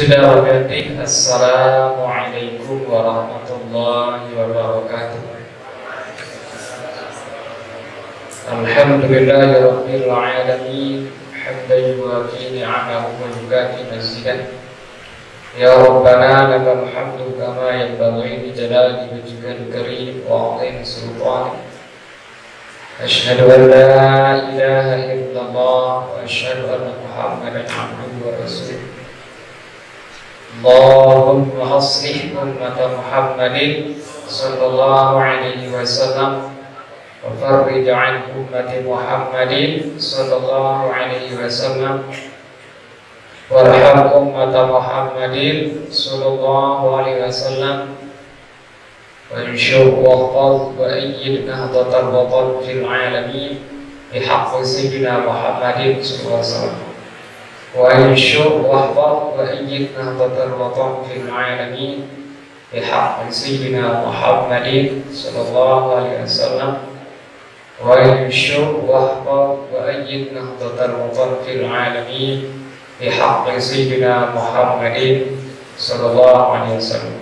Bismillahirrahmanirrahim. Assalamualaikum warahmatullahi wabarakatuh. Alhamdulillahirabbil alamin. Hamdan yuwafi ni'amahu wa yukafi mazidah. Ya Rabbana lakal hamdu kama yanbaghi li jalali wajhikal karim wa 'azimi sultanik. Asyhadu an la ilaha illallah wa asyhadu anna Muhammadan 'abduhu wa rasuluh. Allahumma aslih ummata Muhammadin sallallahu alaihi wasallam wa farrij an ummati Muhammadin sallallahu alaihi wasallam warham ummata Muhammadin sallallahu alaihi wasallam wa insyur wa qad wa ayyid nahdatal watan fil alamin bihaqqi sayyidina Muhammadin sallallahu alaihi wasallam wa insyur wa hafad wa ayyid nahdatal watan fil alamin bihaqqi sayyidina Muhammadin sallallahu alaihi wasallam wa insyur wa hafad wa ayyid nahdatal watan fil alamin bihaqqi sayyidina Muhammadin sallallahu alaihi wasallam.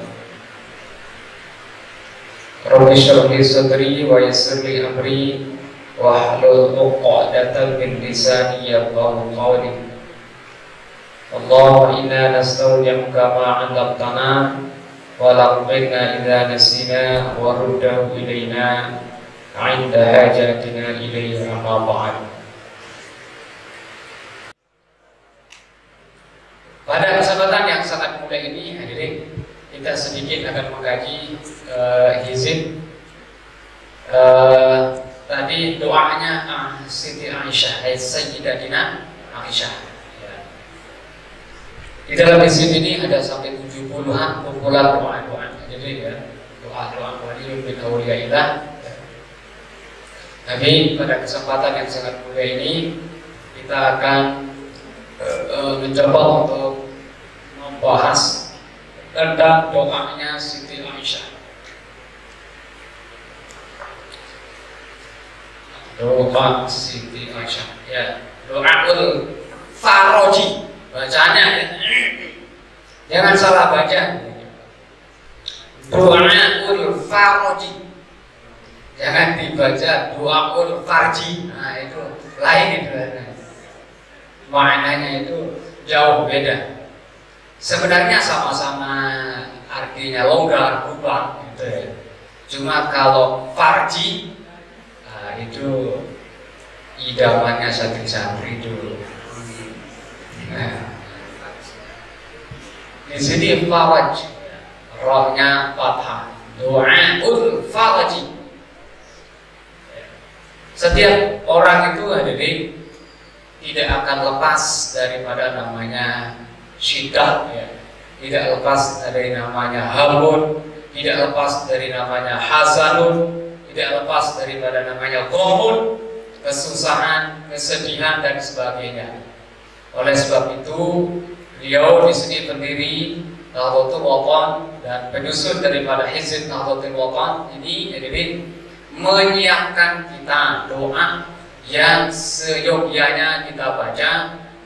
Rabbi shrah li sadri wa yassir li amri wahlul 'uqdatam min lisani yafqahu qawli. Allahumma inna nastaudi'uka ma 'allamtana wa laqina idza nasina wa ruddahu ilaina 'inda hajatina ilayhi amma ba'd. Pada kesempatan yang sangat mulia ini, hadirin, kita sedikit akan mengkaji hizib tadi doanya Siti Aisyah, Sayyidatina Aisyah. Di dalam hizib ini ada sampai 70-an kumpulan doa-doa. Jadi ya, doa-doa waliyun min awliyaillah. Tapi pada kesempatan yang sangat mulia ini kita akan mencoba untuk membahas tentang doanya Siti Aisyah. Doa Siti Aisyah, ya, doaul faroji bacanya, jangan salah baca. Doaul faroji, jangan dibaca doaul farji. Nah itu lain itu, maknanya itu jauh beda. Sebenarnya sama-sama artinya longgar, rubah gitu ya. Cuma kalau farji itu idamannya santri-santri dulu. Nah, di sini faraj, rohnya fathah, doaul faraji. Setiap orang itu hadirin tidak akan lepas daripada namanya syiddah, ya. Tidak lepas dari namanya hamun, tidak lepas dari namanya hazanun, tidak lepas daripada namanya ghamun, kesusahan, kesedihan dan sebagainya. Oleh sebab itu, beliau di sini pendiri Nahdlatul Watan dan penyusun daripada Hizib Nahdlatul Watan ini jadi menyiapkan kita doa yang seyogyanya kita baca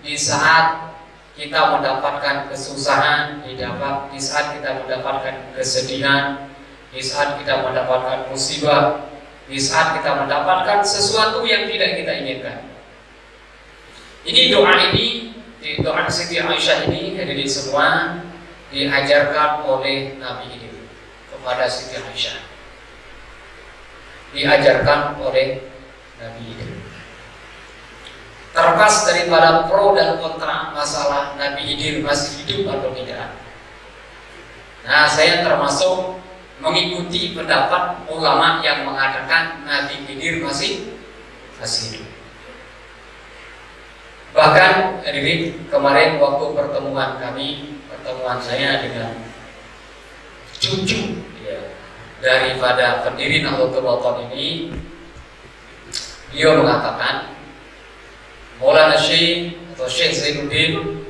di saat kita mendapatkan kesusahan, di saat kita mendapatkan kesedihan, di saat kita mendapatkan musibah, di saat kita mendapatkan sesuatu yang tidak kita inginkan. Ini doa ini, doa Siti Aisyah ini hadirin semua diajarkan oleh Nabi ini kepada Siti Aisyah. Diajarkan oleh Nabi ini. Terlepas daripada pro dan kontra masalah Nabi Khidir masih hidup atau tidak. Nah, saya termasuk mengikuti pendapat ulama yang mengatakan Nabi Khidir masih hidup. Bahkan hadirin, kemarin waktu pertemuan saya dengan cucu ya, daripada pendiri Nahdlatul Watan ini, beliau mengatakan Maulana Syekh atau Syekh Zainuddin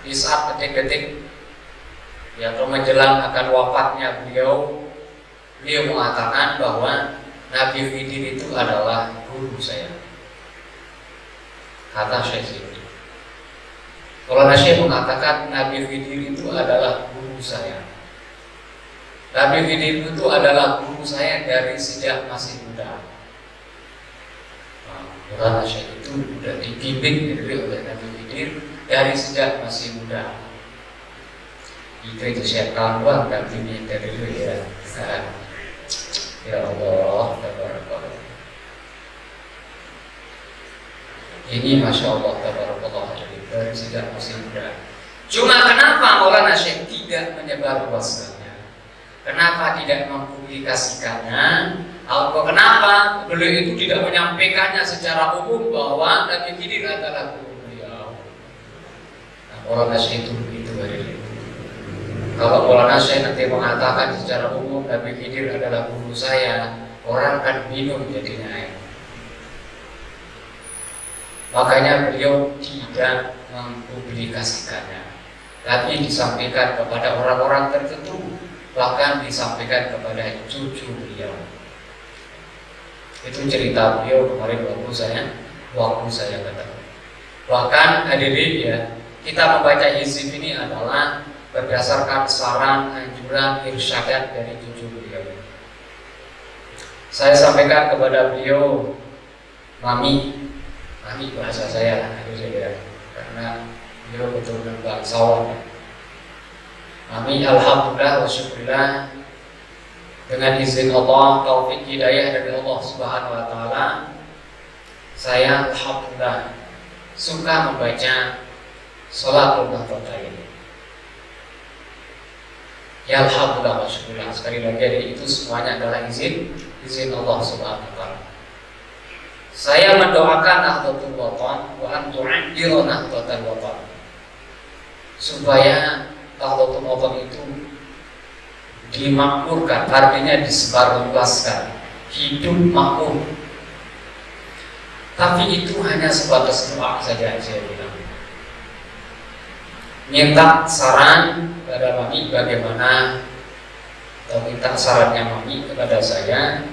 di saat detik-detik ya, atau menjelang akan wafatnya beliau mengatakan bahwa Nabi Khidir itu adalah guru saya. Kata Syekh Zainuddin. Maulana Syekh mengatakan Nabi Khidir itu adalah guru saya. Nabi Khidir itu adalah guru saya dari sejak masih muda. Maulana Syekh itu sudah dibimbing oleh Nabi Khidir dari sejak masih muda. Itu Syekh Kanwan dan bimbing dari dulu ya. Ya Allah, tabarakallah. Ini Masya Allah, tabarakallah, dari sejak masih muda. Cuma kenapa Maulana Syekh tidak menyebarluaskannya? Kenapa tidak mempublikasikannya? Atau kenapa beliau itu tidak menyampaikannya secara umum bahwa Nabi Khidir adalah guru beliau? Nah, Maulana Syekh itu begitu hari. Kalau Maulana Syekh nanti mengatakan secara umum Nabi Khidir adalah guru saya, orang kan bingung jadinya. Makanya beliau tidak mempublikasikannya, tapi disampaikan kepada orang-orang tertentu, bahkan disampaikan kepada cucu beliau. Itu cerita beliau kemarin waktu saya ketemu. Bahkan hadirin ya, kita membaca hizib ini adalah berdasarkan saran, anjuran, irsyadat dari cucu beliau. Saya sampaikan kepada beliau, Mami bahasa saya, karena beliau betul-betul bangsawan. Mami, alhamdulillah wa syukurillah, dengan izin Allah, taufik hidayah dari Allah Subhanahu wa Ta'ala, saya alhamdulillah suka membaca sholatul Nahdlatain. Ya alhamdulillah wa syukurillah, sekali lagi itu semuanya adalah izin Allah Subhanahu wa Ta'ala. Saya mendoakan Nahdlatul Wathon wa an tu'addilu Nahdlatul Wathon, supaya Nahdlatul Wathon itu dimakmurkan, artinya disebarluaskan, hidup makmur. Tapi itu hanya sebatas doa saja, saya bilang. Minta saran kepada Mami bagaimana, atau minta sarannya Mami kepada saya,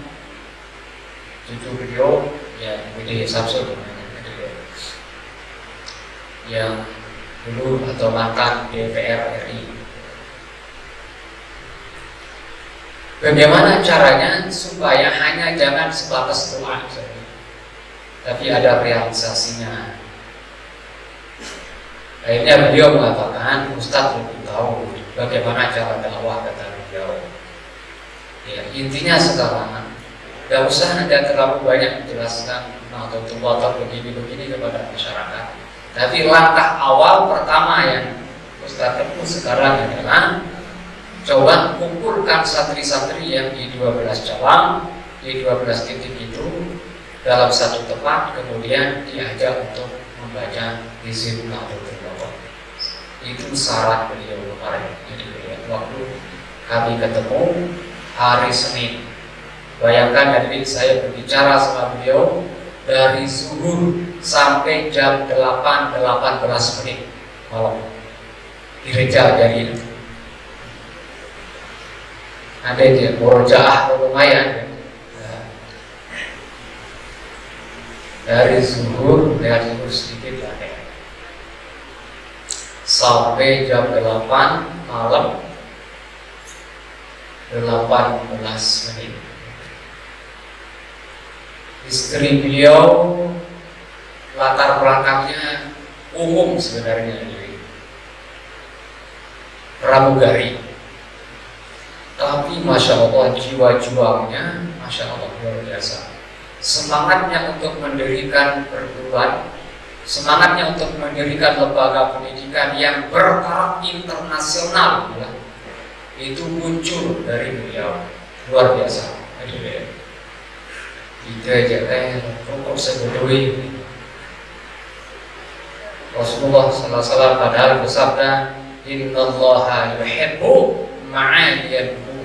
cucu beliau ya, Budi Samsul yang dulu atau mantan DPR RI. Bagaimana caranya supaya hanya jangan sebatas doa saja, tapi ada realisasinya. Akhirnya beliau mengatakan, Ustadz lebih tahu bagaimana cara dakwah, kata beliau. Ya, intinya sekarang gak usah Anda terlalu banyak menjelaskan atau tuh begini-begini kepada masyarakat. Tapi langkah awal pertama yang Ustadz tempuh sekarang adalah coba kumpulkan santri-santri yang di 12 cabang, di 12 titik itu dalam satu tempat, kemudian diajak untuk membaca hizib Nahdlatul Wathon. Itu syarat beliau kemarin. Jadi waktu kami ketemu hari Senin, bayangkan hari ini saya berbicara sama beliau dari zuhur sampai jam 8:18 malam di Rijal dari itu. Ada dia murojaah lumayan. Dari zuhur sedikit lah ya, sampai jam 8 malam 18 menit. Istri beliau latar belakangnya umum sebenarnya, jadi pramugari, tapi Masya Allah jiwa juangnya Masya Allah luar biasa. Semangatnya untuk mendirikan perguruan, semangatnya untuk mendirikan lembaga pendidikan yang bertaraf internasional, ya, itu muncul dari beliau, luar biasa. Tidak aja pokok sebetulnya Rasulullah SAW padahal bersabda, Innallaha yuhibbu ma'aliyadbu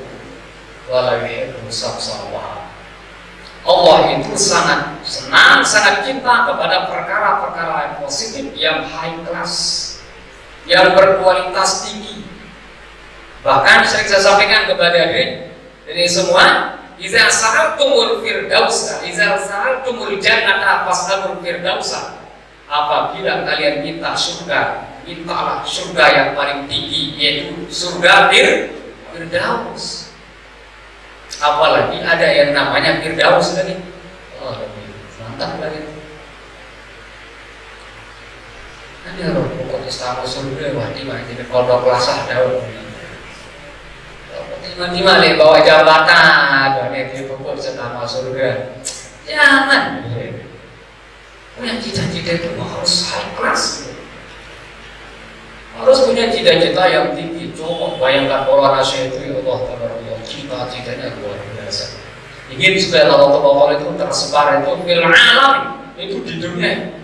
wa la yuhibbu sabsawa. Allah itu sangat senang, sangat cinta kepada perkara-perkara yang positif, yang high class, yang berkualitas tinggi. Bahkan sering saya sampaikan kepada ini semua, iza sa'altumul firdausa, iza sa'altumul jannata fas'alul firdausa. apabila kalian minta surga, mintalah surga yang paling tinggi, yaitu surga Firdaus. Apalagi ada yang namanya Firdaus tadi. Oh, mantap lagi. Nanti kalau pokoknya sama surga, wah di mana jadi kodok lasah daun. Tiba-tiba le bawa jabatan, dan itu pokok sama surga. Jangan. Punya cita-cita itu harus high class. Harus punya cita-cita yang tinggi. Coba bayangkan orang Asia itu, ya Allah, cita-citanya luar biasa. Ingin supaya Allah itu tersebar itu fil alam, itu di dunia.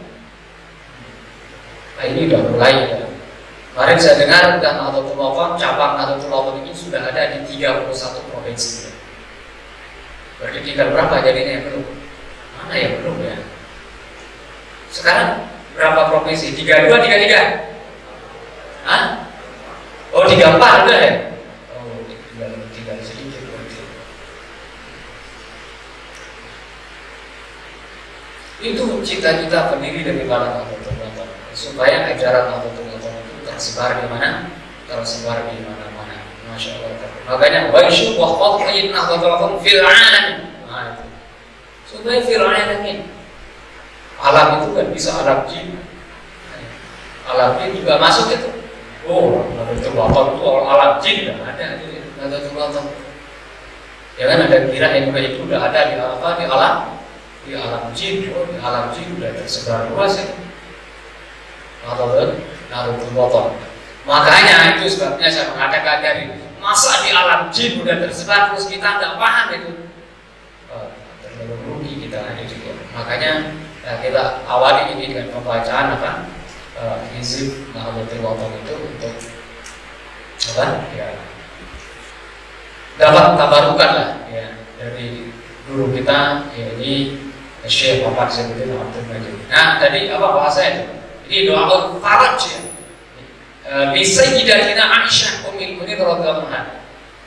Nah ini udah mulai ya. Kemarin saya dengar dan cabang Nahdlatul ini sudah ada di 31 provinsi. Berarti tinggal berapa jadinya yang belum? Mana yang belum ya? Sekarang berapa provinsi? 32, 33? Hah? Oh 34 udah ya? Oh tinggal sedikit berarti. Itu cita-cita pendiri dari Nahdlatul Ulama, supaya ajaran Nahdlatul Ulama itu tersebar di mana? Tersebar di mana-mana. Masya Allah. Makanya waisyu wa qat'in Nahdlatul Ulama fil alamin. Nah itu. Supaya fil alamin. Alam itu kan bisa alam jin. Alam jin juga masuk itu. Oh, Nahdlatul Ulama itu alam jin tidak ada itu Nahdlatul Ulama. Ya kan ada kira yang itu udah ada di apa di alam jin. Oh, di alam jin udah tersebar luas ya. Nahdlatul Ulama. Makanya itu sebabnya saya mengatakan dari masa di alam jin udah tersebar terus kita nggak paham itu. Terlalu rugi kita ada juga. Makanya kita awali ini dengan pembacaan apa? Hizib Nahdlatul Ulama itu untuk apa? Ya, dapat tabarukan lah ya dari guru kita yaitu Syekh Muhammad Zainuddin Abdul Majid. Nah tadi apa bahasanya itu? Ini doa faraj ya. Bi Sayyidatina Aisyah Ummul Mukminin radhiyallahu anha.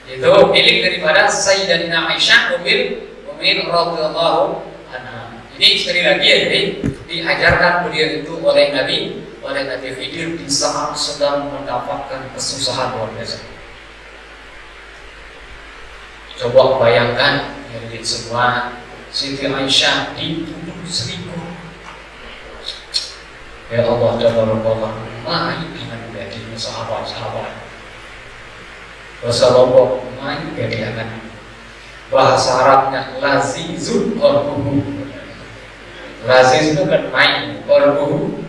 Itu milik daripada Sayyidatina Aisyah Ummul Mukminin radhiyallahu anha. Ini sekali lagi ya, jadi diajarkan beliau itu oleh Nabi Khidir di saat sedang mendapatkan kesusahan luar biasa. Coba bayangkan jadi semua Siti Aisyah dituduh selingkuh. Ya Allah, Tabarakallah, main dengan menjadi sahabat-sahabat. Rasulullah main dengan bahasa Arabnya lazizun qalbuhu. Laziz itu kan main, qalbuhu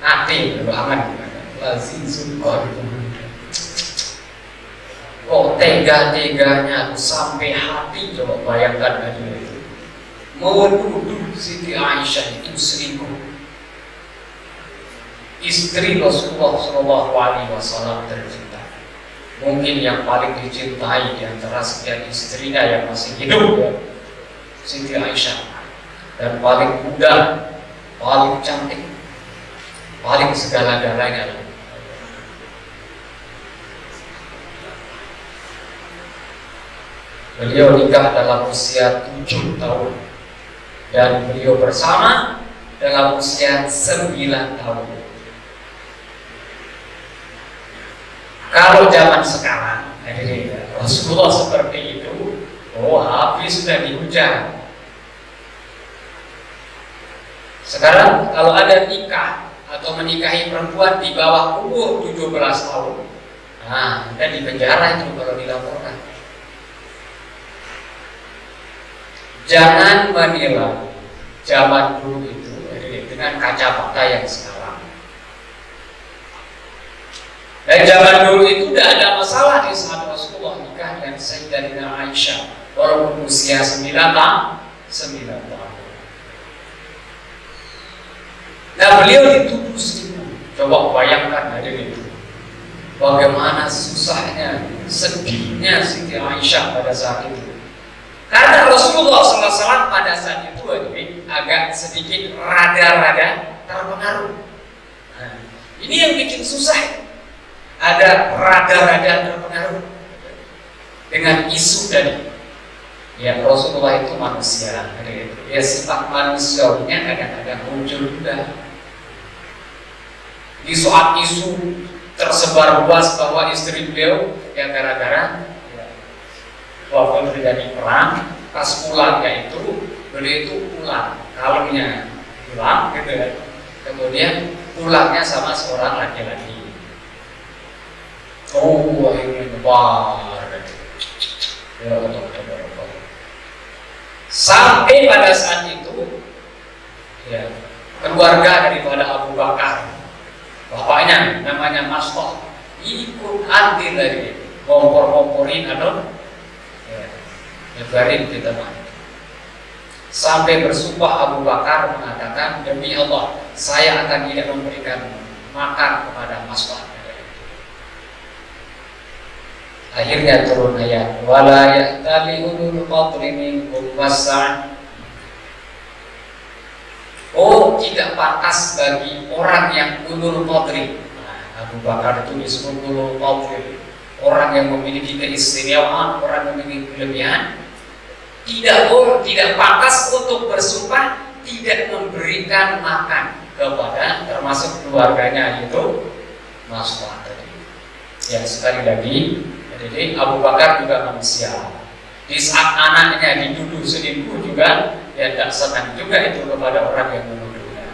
hati banget. Lazizun qalbuhu. Oh tega-teganya sampai hati, coba bayangkan aja itu. Menuduh Siti Aisyah itu selingkuh. Istri Rasulullah SAW tercinta, mungkin yang paling dicintai di antara sekian istrinya yang masih hidup ya, Siti Aisyah, dan paling muda, paling cantik, paling segala-galanya. Beliau nikah dalam usia 7 tahun dan beliau bersama dalam usia 9 tahun. Kalau zaman sekarang, Rasulullah seperti itu, oh habis sudah dihujat. Sekarang kalau ada nikah atau menikahi perempuan di bawah umur 17 tahun, nah dan di penjara itu kalau dilaporkan. Jangan menilai zaman dulu itu dengan kacamata yang sekarang. Dan zaman dulu itu tidak ada masalah di saat Rasulullah nikah dengan Sayyidatina Aisyah walaupun usia 9 tahun. Nah beliau dituduh selingkuh. Coba bayangkan hadirin itu, bagaimana susahnya, sedihnya Siti Aisyah pada saat itu. Karena Rasulullah SAW pada saat itu agak sedikit rada-rada terpengaruh. Nah, ini yang bikin susah. Ada rada-rada terpengaruh dengan isu tadi. Ya Rasulullah itu manusia, ya sifat manusianya kadang-kadang muncul juga. Di saat isu tersebar luas bahwa istri beliau yang gara-gara waktu terjadi perang, pas pulangnya itu beliau itu pulang, kalungnya pulang gitu ya. Kemudian pulangnya sama seorang laki-laki. Oh, akhirnya nyebar. Ya Allah, sampai pada saat itu, ya, keluarga daripada Abu Bakar, bapaknya namanya Mas'ud, ikut andil dari ngompor-ngomporin atau nyebarin kita mah. Sampai bersumpah Abu Bakar mengatakan, demi Allah, saya akan tidak memberikan makan kepada Mas'ud. Akhirnya turun ayat, wala ya'tali ulul fadli minkum was'an. Oh, tidak pantas bagi orang yang ulul fadli. Abu Bakar itu disebut ulul fadli, orang yang memiliki keistimewaan, orang yang memiliki kelebihan. Tidak pantas untuk bersumpah tidak memberikan makan kepada termasuk keluarganya, yaitu Mas'ud. Ya, sekali lagi, jadi Abu Bakar juga manusia. Di saat anaknya dituduh selingkuh juga, ya tidak senang juga itu kepada orang yang menuduhnya.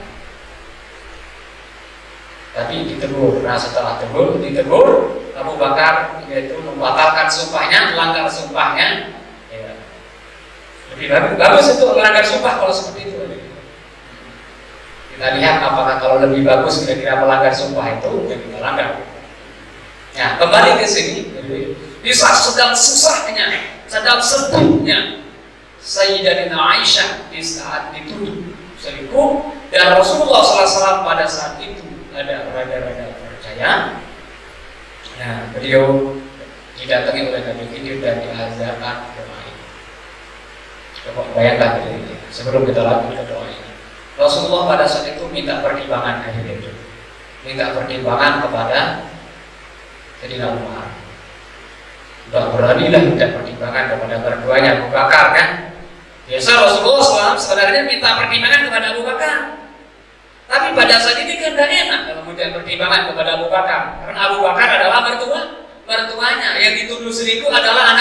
Tapi ditegur. Nah, setelah ditegur, Abu Bakar yaitu membatalkan sumpahnya, melanggar sumpahnya. Ya. Lebih bagus itu melanggar sumpah kalau seperti itu. Kita lihat apakah kalau lebih bagus kira-kira melanggar sumpah itu, ya kita langgar. Nah, kembali ke sini. Di saat sedang susahnya, sedang sedihnya Sayyidatina Aisyah di saat dituduh selingkuh, dan Rasulullah SAW pada saat itu ada raja-raja percaya. Nah, beliau didatangi oleh Nabi Khidir dan diajarkan doa ini. Coba bayangkan ini sebelum kita lanjut ke doa ini. Rasulullah pada saat itu minta pertimbangan akhirnya, minta pertimbangan kepada Sayyidina Umar. Tidak beranilah minta pertimbangan kepada berduanya Abu Bakar kan. Biasa Rasulullah SAW sebenarnya minta pertimbangan kepada Abu Bakar, tapi pada saat ini kan tidak enak kalau minta pertimbangan kepada Abu Bakar, karena Abu Bakar adalah mertuanya, yang dituduh selingkuh adalah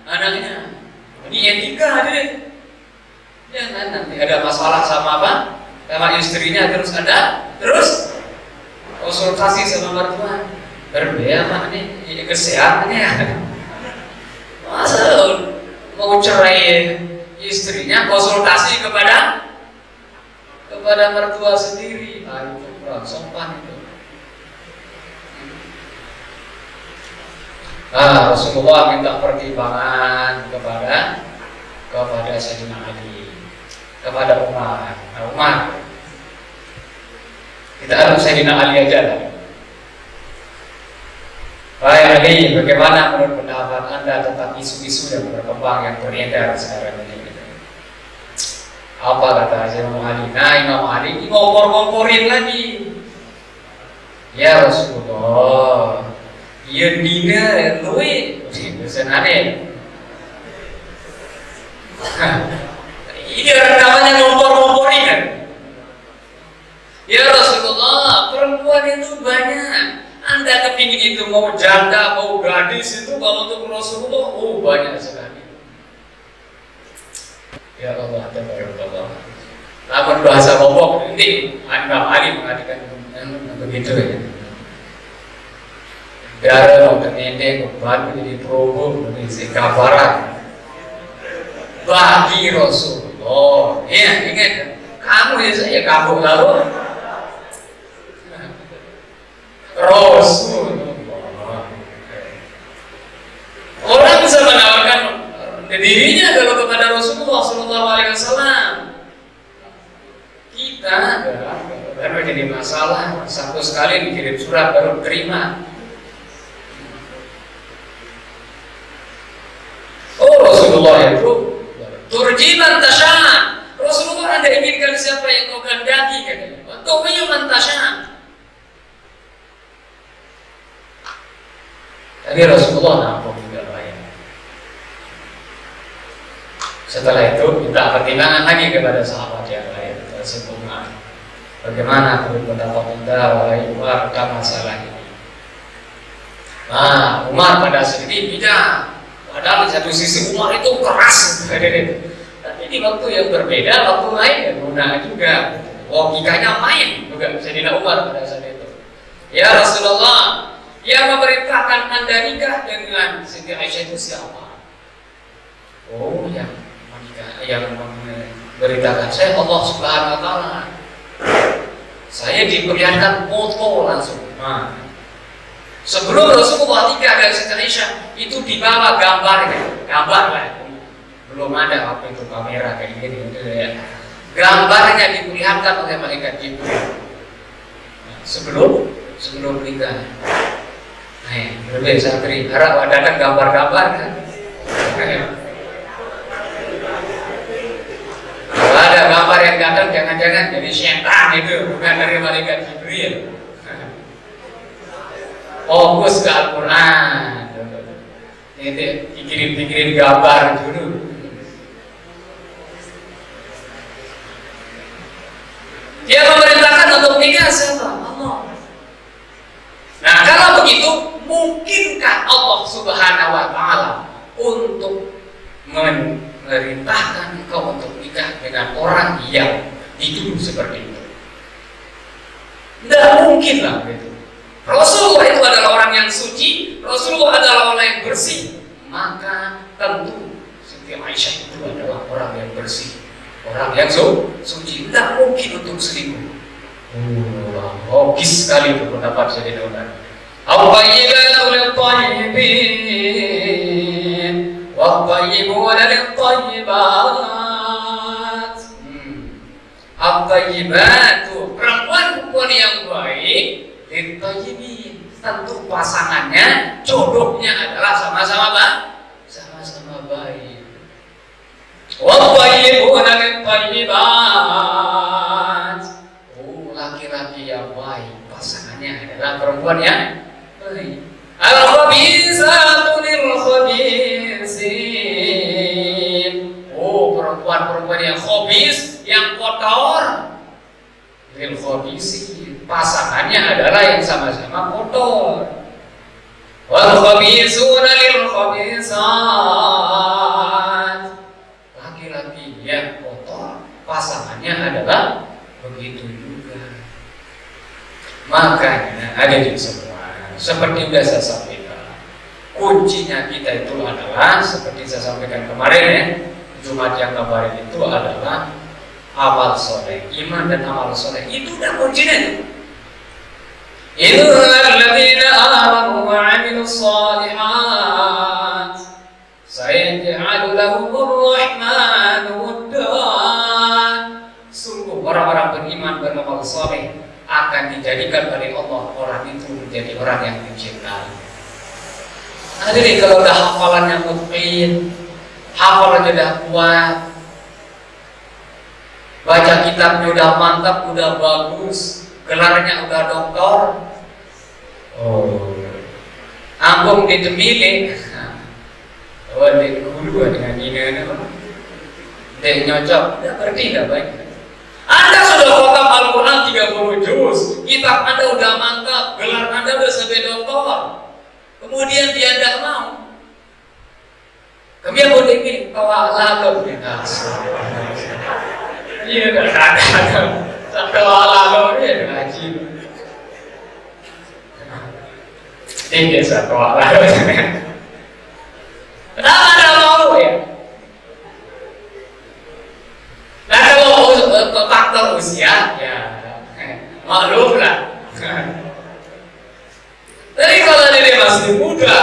anaknya. Ini etika deh. Jangan nanti ada masalah sama apa, sama istrinya terus konsultasi sama mertua. Berbeda makanya kesehatannya. Masa mau cerai istrinya konsultasi kepada mertua sendiri? Ah, itu kurang sopan itu. Nah, Rasulullah minta pertimbangan kepada Sayyidina Ali, kepada Umar. Nah, Umar, kita harus Sayyidina Ali aja lah. Baik Ali, bagaimana menurut pendapat Anda tentang isu-isu yang berkembang yang beredar sekarang ini? Apa kata Imam Ali? Nah, Imam Ali ngompor-ngomporin lagi. Ya Rasulullah, ya dina luwe, dosen aneh. Ini namanya ngompor-ngomporin kan? Ya Rasulullah, perempuan itu banyak. Anda kepingin itu mau janda, mau gadis itu kalau untuk Rasulullah, banyak sekali. Ya Allah, tabarakallah. Namun bahasa pokok ini Imam Ali mengatakan begitu ya. Darah ternyata keban menjadi probo mengisi kabaran bagi Rasulullah. Ya, ingat kamu ya saya kamu lalu. Rasulullah. Orang bisa menawarkan dirinya kalau kepada Rasulullah SAW. Kita baru jadi masalah. Satu sekali dikirim surat baru terima. Oh, Rasulullah itu turjiman tasya. Rasulullah, Anda inginkan siapa yang kau kehendaki katanya. Kau punya mantasya. Tapi Rasulullah nampung juga lain. Setelah itu minta pertimbangan lagi kepada sahabat yang lain tersebut. Bagaimana pendapat Anda wahai Umar tentang masalah ini? Nah, Umar pada saat ini beda. Padahal di satu sisi Umar itu keras, tapi di waktu yang berbeda, waktu lain ya guna juga. Logikanya main juga Sayyidina Umar pada saat itu. Ya Rasulullah, yang memerintahkan Anda nikah dengan Siti Aisyah itu siapa? Oh, yang menikah, yang memberitakan saya Allah Subhanahu Wa Taala. Saya diperlihatkan foto langsung. Nah, sebelum Rasulullah nikah dengan Siti Aisyah itu dibawa gambar lah. Belum ada waktu itu kamera kayak gini, gitu ya. Gambarnya diperlihatkan oleh malaikat Jibril. Nah, sebelum nikah. Nah, lebih santri harap ada gambar-gambar kan. Kalau ada gambar yang datang jangan-jangan jadi setan itu, bukan dari malaikat Jibril. Fokus ke Al-Quran. Itu pikirin gambar dulu. Dia memerintahkan untuk nikah siapa? Allah. Nah, kalau begitu, mungkinkah Allah Subhanahu Wa Taala untuk memerintahkan engkau untuk nikah dengan orang yang dituduh seperti itu? Tidak mungkin lah gitu. Rasulullah itu adalah orang yang suci, Rasulullah adalah orang yang bersih, maka tentu Siti Aisyah itu adalah orang yang bersih, orang yang suci. Tidak mungkin untuk selingkuh. Logis sekali itu pendapat Sayyidina Umar. Al-Tayyibatu lil-Tayyibin Wal-Tayyibuna lil-Tayyibat. Al-Tayyibatu, perempuan-perempuan yang baik, lil-Tayyibin, tentu pasangannya, jodohnya adalah sama-sama baik. Wal-Tayyibuna lil-Tayyibat, laki-laki yang baik, pasangannya adalah perempuan yang baik. Al-Khabisatu lil-Khabisin, perempuan-perempuan yang khabis, yang kotor, lil-Khabisin, pasangannya adalah yang sama-sama kotor. Wal-Khabisuna lil-Khabisat, laki-laki yang kotor, pasangannya adalah begitu juga. Makanya ada di semua, seperti sudah saya sampaikan, kuncinya kita itu adalah seperti saya sampaikan kemarin ya, Jumat yang kemarin itu adalah amal soleh, iman dan amal soleh itu udah kuncinya itu. Innalladzina amanu wa 'amilus shalihat sayaj'alu lahumur rahmanu wuddan. Sungguh orang-orang beriman beramal saleh akan dijadikan oleh Allah orang itu menjadi orang yang dicintai. Hadirin, kalau udah hafalannya mutqin, hafalannya udah kuat, baca kitabnya udah mantap, udah bagus, gelarnya udah doktor, ambung ditemili, di guru dengan ini, deh nyocok, udah berarti udah baik. Anda sudah khatam Al-Quran 30 juz, kitab Anda udah mantap, gelar Anda udah sampai doktor, kemudian dia tidak mau. Kemudian boleh ini, lalu iya, ada lalu dia ngaji. Ini satu lalu. Kenapa Anda mau ya? Nah, kalau faktor usia, ya maklum lah. Tapi kalau dia masih muda,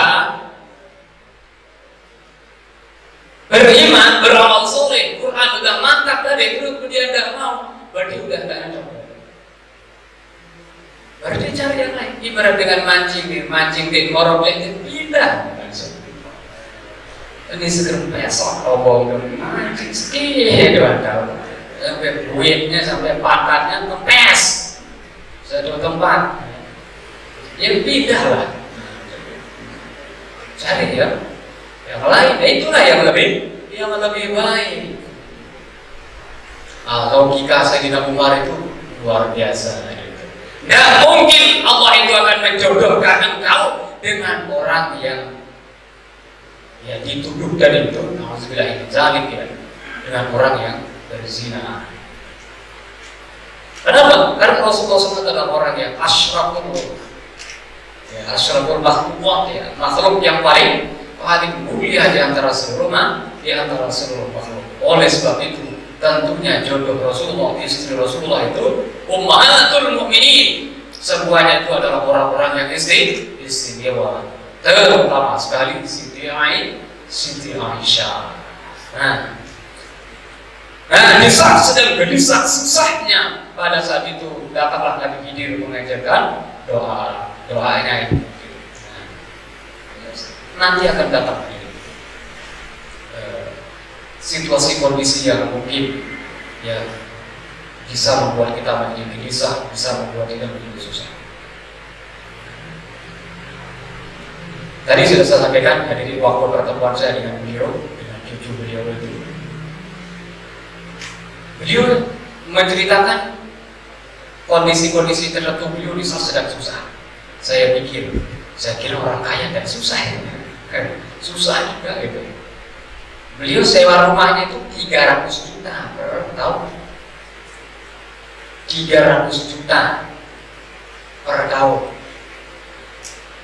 beriman, beramal soleh, Quran udah mantap tadi, kemudian tidak mau, berarti udah tidak ada. Berarti cari yang lain. Ibarat dengan mancing di korok itu pindah. Ini segera besok, obong mancing sedikit doang, sampai buitnya sampai pakatnya kempes satu tempat. Ya pindah lah. Cari ya yang lain, itulah yang lebih baik. Logika Sayyidina Umar itu luar biasa. Nggak mungkin Allah itu akan menjodohkan engkau dengan orang yang ya dituduh tadi itu, nauzubillah zalim ya, dengan orang yang berzina. Kenapa? Karena Rasulullah SAW adalah orang yang asyraful, ya, asyraful makhluk, ya, makhluk yang paling mulia di antara seluruh makhluk. Oleh sebab itu, tentunya jodoh Rasulullah, istri Rasulullah itu ummahatul mukminin. Semuanya itu adalah orang-orang yang istimewa. Terutama sekali Siti Aisyah. Nah, di saat sedang gelisah susahnya pada saat itu datanglah Nabi Khidir mengajarkan doanya itu. Nanti akan datang situasi kondisi yang mungkin ya bisa membuat kita menjadi gelisah, bisa membuat kita menjadi susah. Tadi sudah saya sampaikan dari waktu pertemuan saya dengan beliau, dengan cucu beliau itu. Beliau menceritakan kondisi-kondisi tertentu beliau di saat sedang susah. Saya kira orang kaya dan susah ya. Susah juga gitu. Beliau sewa rumahnya itu 300 juta per tahun. 300 juta per tahun.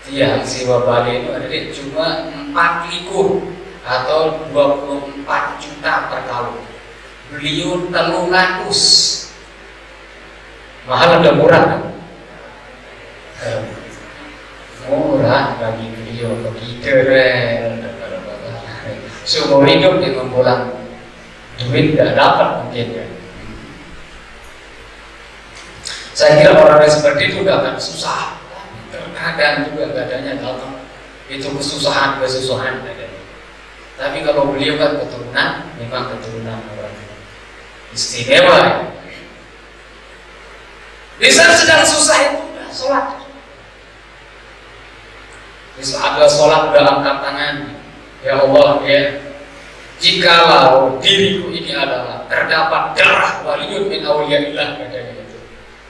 Dia sewa Bali itu ada cuma 4 likur atau 24 juta per tahun. Beliau 300. Mahal atau murah kan? Murah bagi beliau begitu deh. Seumur hidup dia ngumpulkan duit tidak dapat mungkin ya. Saya kira orang yang seperti itu tidak akan susah. Terkadang juga badannya datang itu kesusahan. Tapi kalau beliau kan keturunan, memang keturunan orang istimewa. Di saat sedang susah itu sholat. Di saat ada sholat udah angkat tangan. Ya Allah ya, jikalau diriku ini adalah terdapat darah waliyun min awliyaillah katanya itu,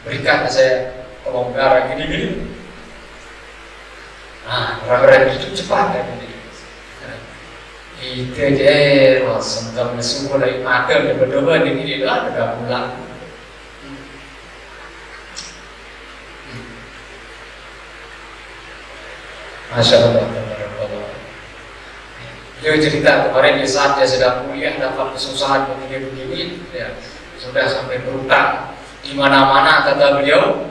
berikan saya kelonggaran gini-gini. Nah, orang-orang itu cepat kan ini. Itu deh, langsung suku dari makan dan berdoa di sini lah, udah pulang. Masya Allah. Dia cerita kemarin di saat dia sedang kuliah dapat kesusahan begini-begini, ya, sudah sampai berutang di mana-mana kata beliau.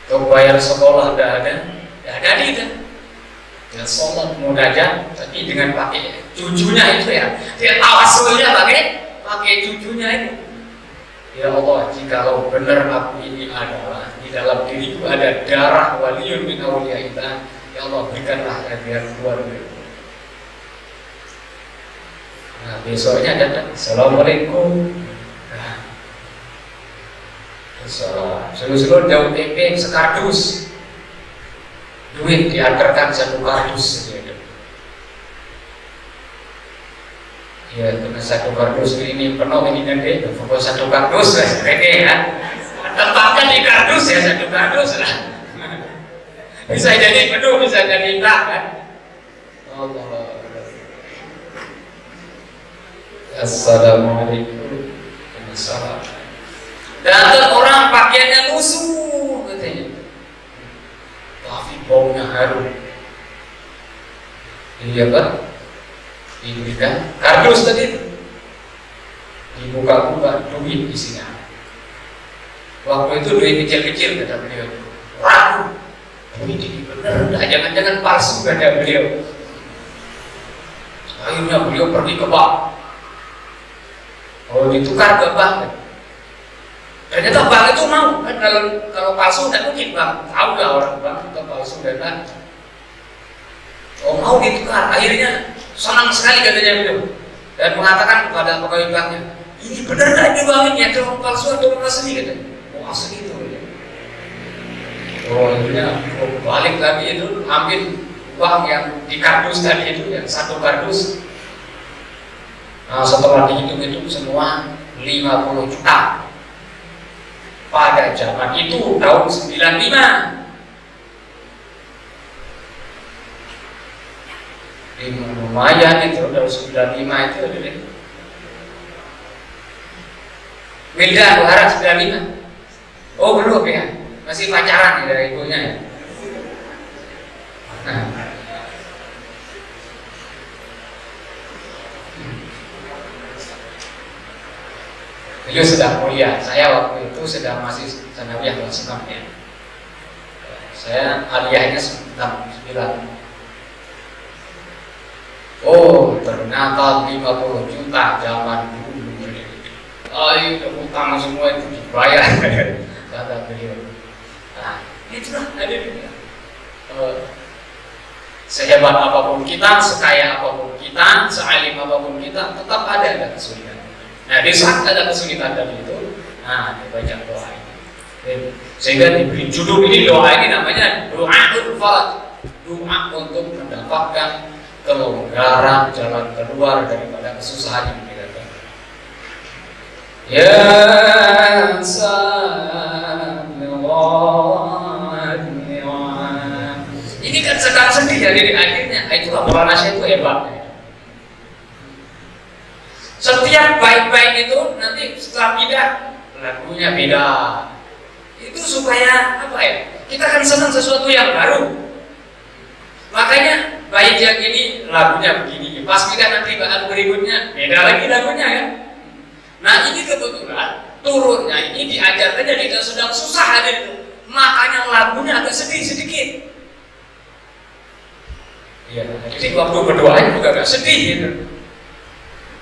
Untuk bayar sekolah tidak ada, kan? Dia sholat munajat, tapi dengan pakai cucunya itu ya. Dia tawasulnya pakai cucunya itu. Ya Allah, jikalau benar aku ini adalah di dalam diriku ada darah waliyun min awliyaillah, ya Allah berikanlah biar keluar dari. Nah besoknya datang, Assalamualaikum. Seluruh jauh TP sekardus, duit diantarkan 1 kardus saja. Ya, kena 1 kardus ini penuh ini nanti, pokok 1 kardus lah, kan? Tempatkan di kardus ya 1 kardus lah. Bisa jadi penuh, bisa jadi tak kan? Allah. Assalamualaikum. Assalamualaikum. Datang orang pakaiannya lusuh katanya, tapi baunya harum. Iya kan? Diberikan kardus tadi, dibuka-buka duit isinya. Waktu itu duit kecil-kecil kata beliau. Ragu, duit ini benar, jangan-jangan palsu kata beliau. Akhirnya beliau pergi ke bank. Kalau ditukar ke bank, ternyata bank itu mau kan, kalau palsu tidak mungkin bank tahu lah orang bank itu palsu dan kan. Oh mau ditukar, akhirnya senang sekali katanya beliau dan mengatakan kepada pegawai banknya, ini benar nggak ini bank ini ada orang palsu atau orang asli katanya. Oh asli itu. Oh akhirnya balik lagi itu ambil uang yang di kardus tadi itu yang 1 kardus. Nah setelah dihitung itu semua 50 juta. pada zaman itu tahun 95. Lumayan itu tahun 95 itu ada. Wildan Buhara 95. Oh belum ya, masih pacaran ya dari ibunya ya. Nah. Beliau sedang kuliah, saya waktu itu sedang masih sanawiyah kelas 6 ya. Saya aliyahnya 9. Oh ternyata 50 juta zaman dulu. Ayo utang semua itu dibayar kata beliau. Nah itulah ada dia. Sehebat apapun kita, sekaya apapun kita, sealim apapun kita, tetap ada kesulitan. Nah di saat ada kesulitan tadi itu, nah dibaca doa ini. Sehingga diberi judul ini, doa ini namanya doaul faraj, doa untuk mendapatkan kelonggaran jalan keluar daripada kesusahan yang dihadapi. Ya Sayyidina, ini kan sedang sedih ya di akhirnya. Itulah Maulana Syekh itu hebat. Setiap baik-baik itu nanti setelah pindah lagunya beda. Itu supaya apa ya? Kita kan senang sesuatu yang baru. Makanya baik yang ini lagunya begini. Pas pindah nanti bahan berikutnya beda lagi lagunya ya. Nah ini kebetulan turunnya ini diajarkannya tidak sedang susah ada itu. Makanya lagunya agak sedih sedikit. Ya, jadi waktu berdoanya juga agak sedih gitu.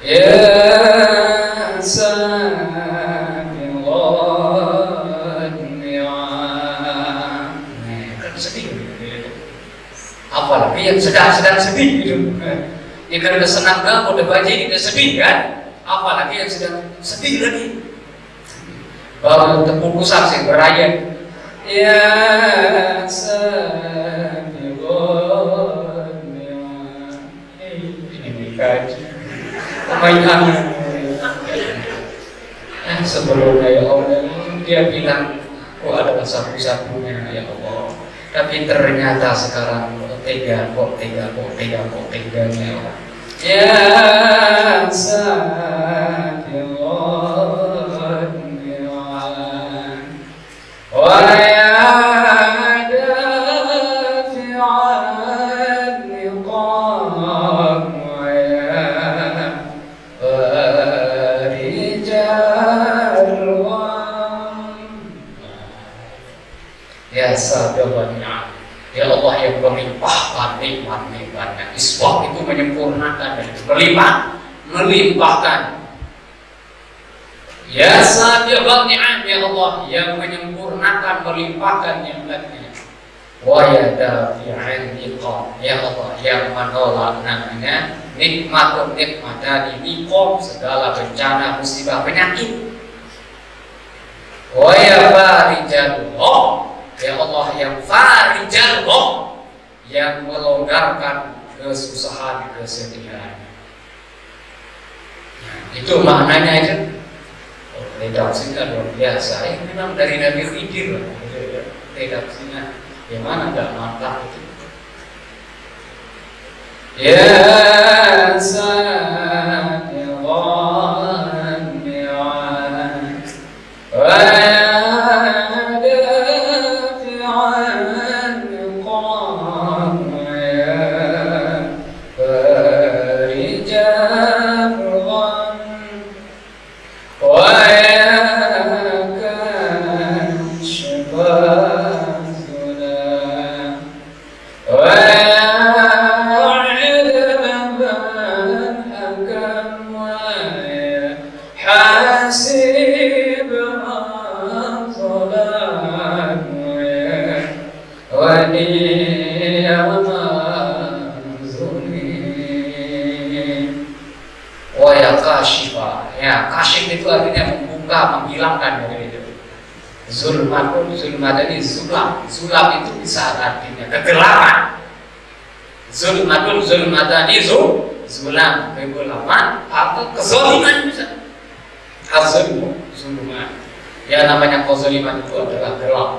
Ya Sayyidina, kan sedih gitu. Apalagi yang sedang sedih gitu. Ya kan udah senang kan, udah baji udah sedih kan. Apalagi yang sedang sedih lagi. Baru tepuk kusam sih berayat. Ya Sayyidina, ini dikaji. Sebelumnya ya Allah, dia bilang kok ada sapu-sapunya ya Allah, tapi ternyata sekarang tega ya Allah. Ya Sayyidina wa ya ya Allah yang melimpahkan nikmat-nikmatnya. Isbah itu menyempurnakan dan melimpahkan. Ya sabiqan ni'am, ya Allah yang menyempurnakan melimpahkan nikmatnya. Wa ya dafi'an iqam, ya Allah yang menolak namanya nikmatun nikmatan iqam, segala bencana musibah penyakit. Wa ya farijallah, ya Allah yang farijallah, yang melonggarkan kesusahan kesedihan. Nah, itu maknanya itu. Redaksinya luar biasa. Ini memang dari Nabi Khidir. Redaksinya gimana nggak mantap itu? Ya menghilangkan dari itu. Zulmat ini zulap itu bisa artinya kegelapan. Zulmatani zulam kegelapan atau kezaliman bisa. Zulmat. Ya namanya kezaliman itu adalah gelap.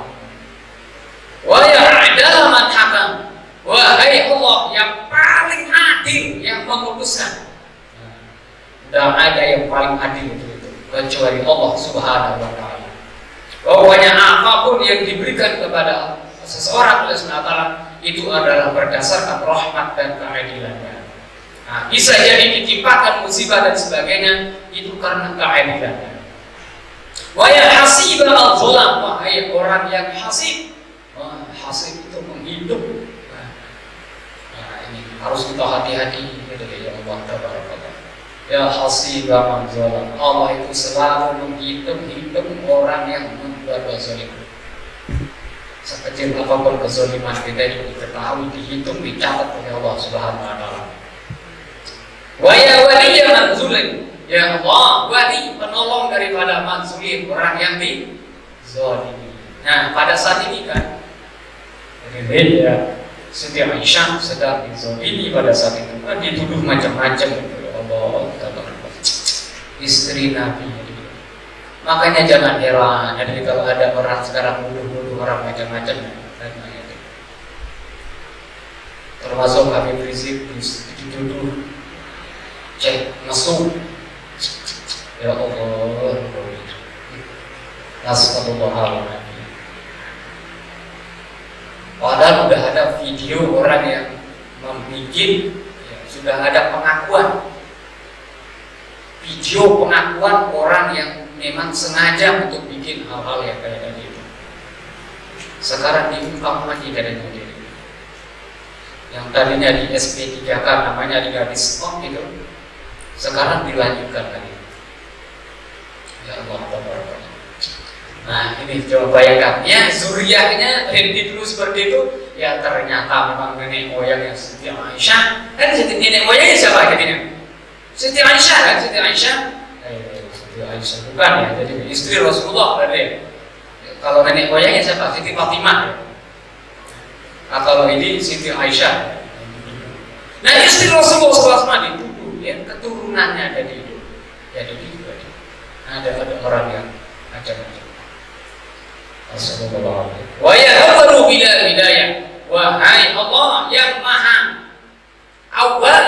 Wa ya'dalu man hakam. Wahai Allah yang paling adil yang memutuskan. Tidak ada yang paling adil itu kecuali Allah Subhanahu wa taala. Pokoknya apapun yang diberikan kepada seseorang oleh SWT itu adalah berdasarkan rahmat dan keadilannya. Nah, bisa jadi ditimpakan musibah dan sebagainya itu karena keadilannya. Wa ya hasibal zalam, wahai orang yang hasib. Hasib itu menghitung. Nah, ini harus kita hati-hati ya Allah tabaraka. Ya hasibal man zalam. Allah itu selalu menghitung orang yang berbuat zalim. Sekecil apapun kezaliman kita itu diketahui, dihitung, dicatat oleh Allah Subhanahu wa taala. Wa ya waliyya man zulim. Ya Allah, wali penolong daripada man zulim, orang yang dizalimi. Nah, pada saat ini kan ya Siti Aisyah sedang dizalimi pada saat itu, kan dituduh macam-macam oleh Allah istri Nabi. Makanya jangan heran, jadi kalau ada orang sekarang nuduh orang macam-macam, termasuk Habib Rizik dituduh cek mesum. Ya Allah, Astagfirullahaladzim. Padahal sudah ada video orang yang membuat, ya, sudah ada pengakuan, video pengakuan orang yang memang sengaja untuk bikin hal-hal yang kayak tadi itu. Sekarang diungkap lagi dadanya dia. Yang tadinya di SP3K namanya di gadis stop itu, sekarang dilanjutkan lagi. Ya Allah, Allah. Nah ini coba bayangkan, ya zuriyahnya dari dulu seperti itu, ya ternyata memang nenek moyangnya Siti Aisyah. Kan nenek moyangnya siapa jadinya? Siti Aisyah kan, Siti Aisyah. Siti Aisyah bukan ya, jadi istri Rasulullah berarti. Kalau nenek moyangnya siapa? Siti Fatimah. Nah, kalau ini Siti Aisyah. Nah istri Rasulullah SAW dituduh, ya keturunannya ada di itu. Ya jadi juga ada orang yang macam-macam. Assalamualaikum. Wa ya'awwalu bila bidayah. Wahai Allah yang maha awal,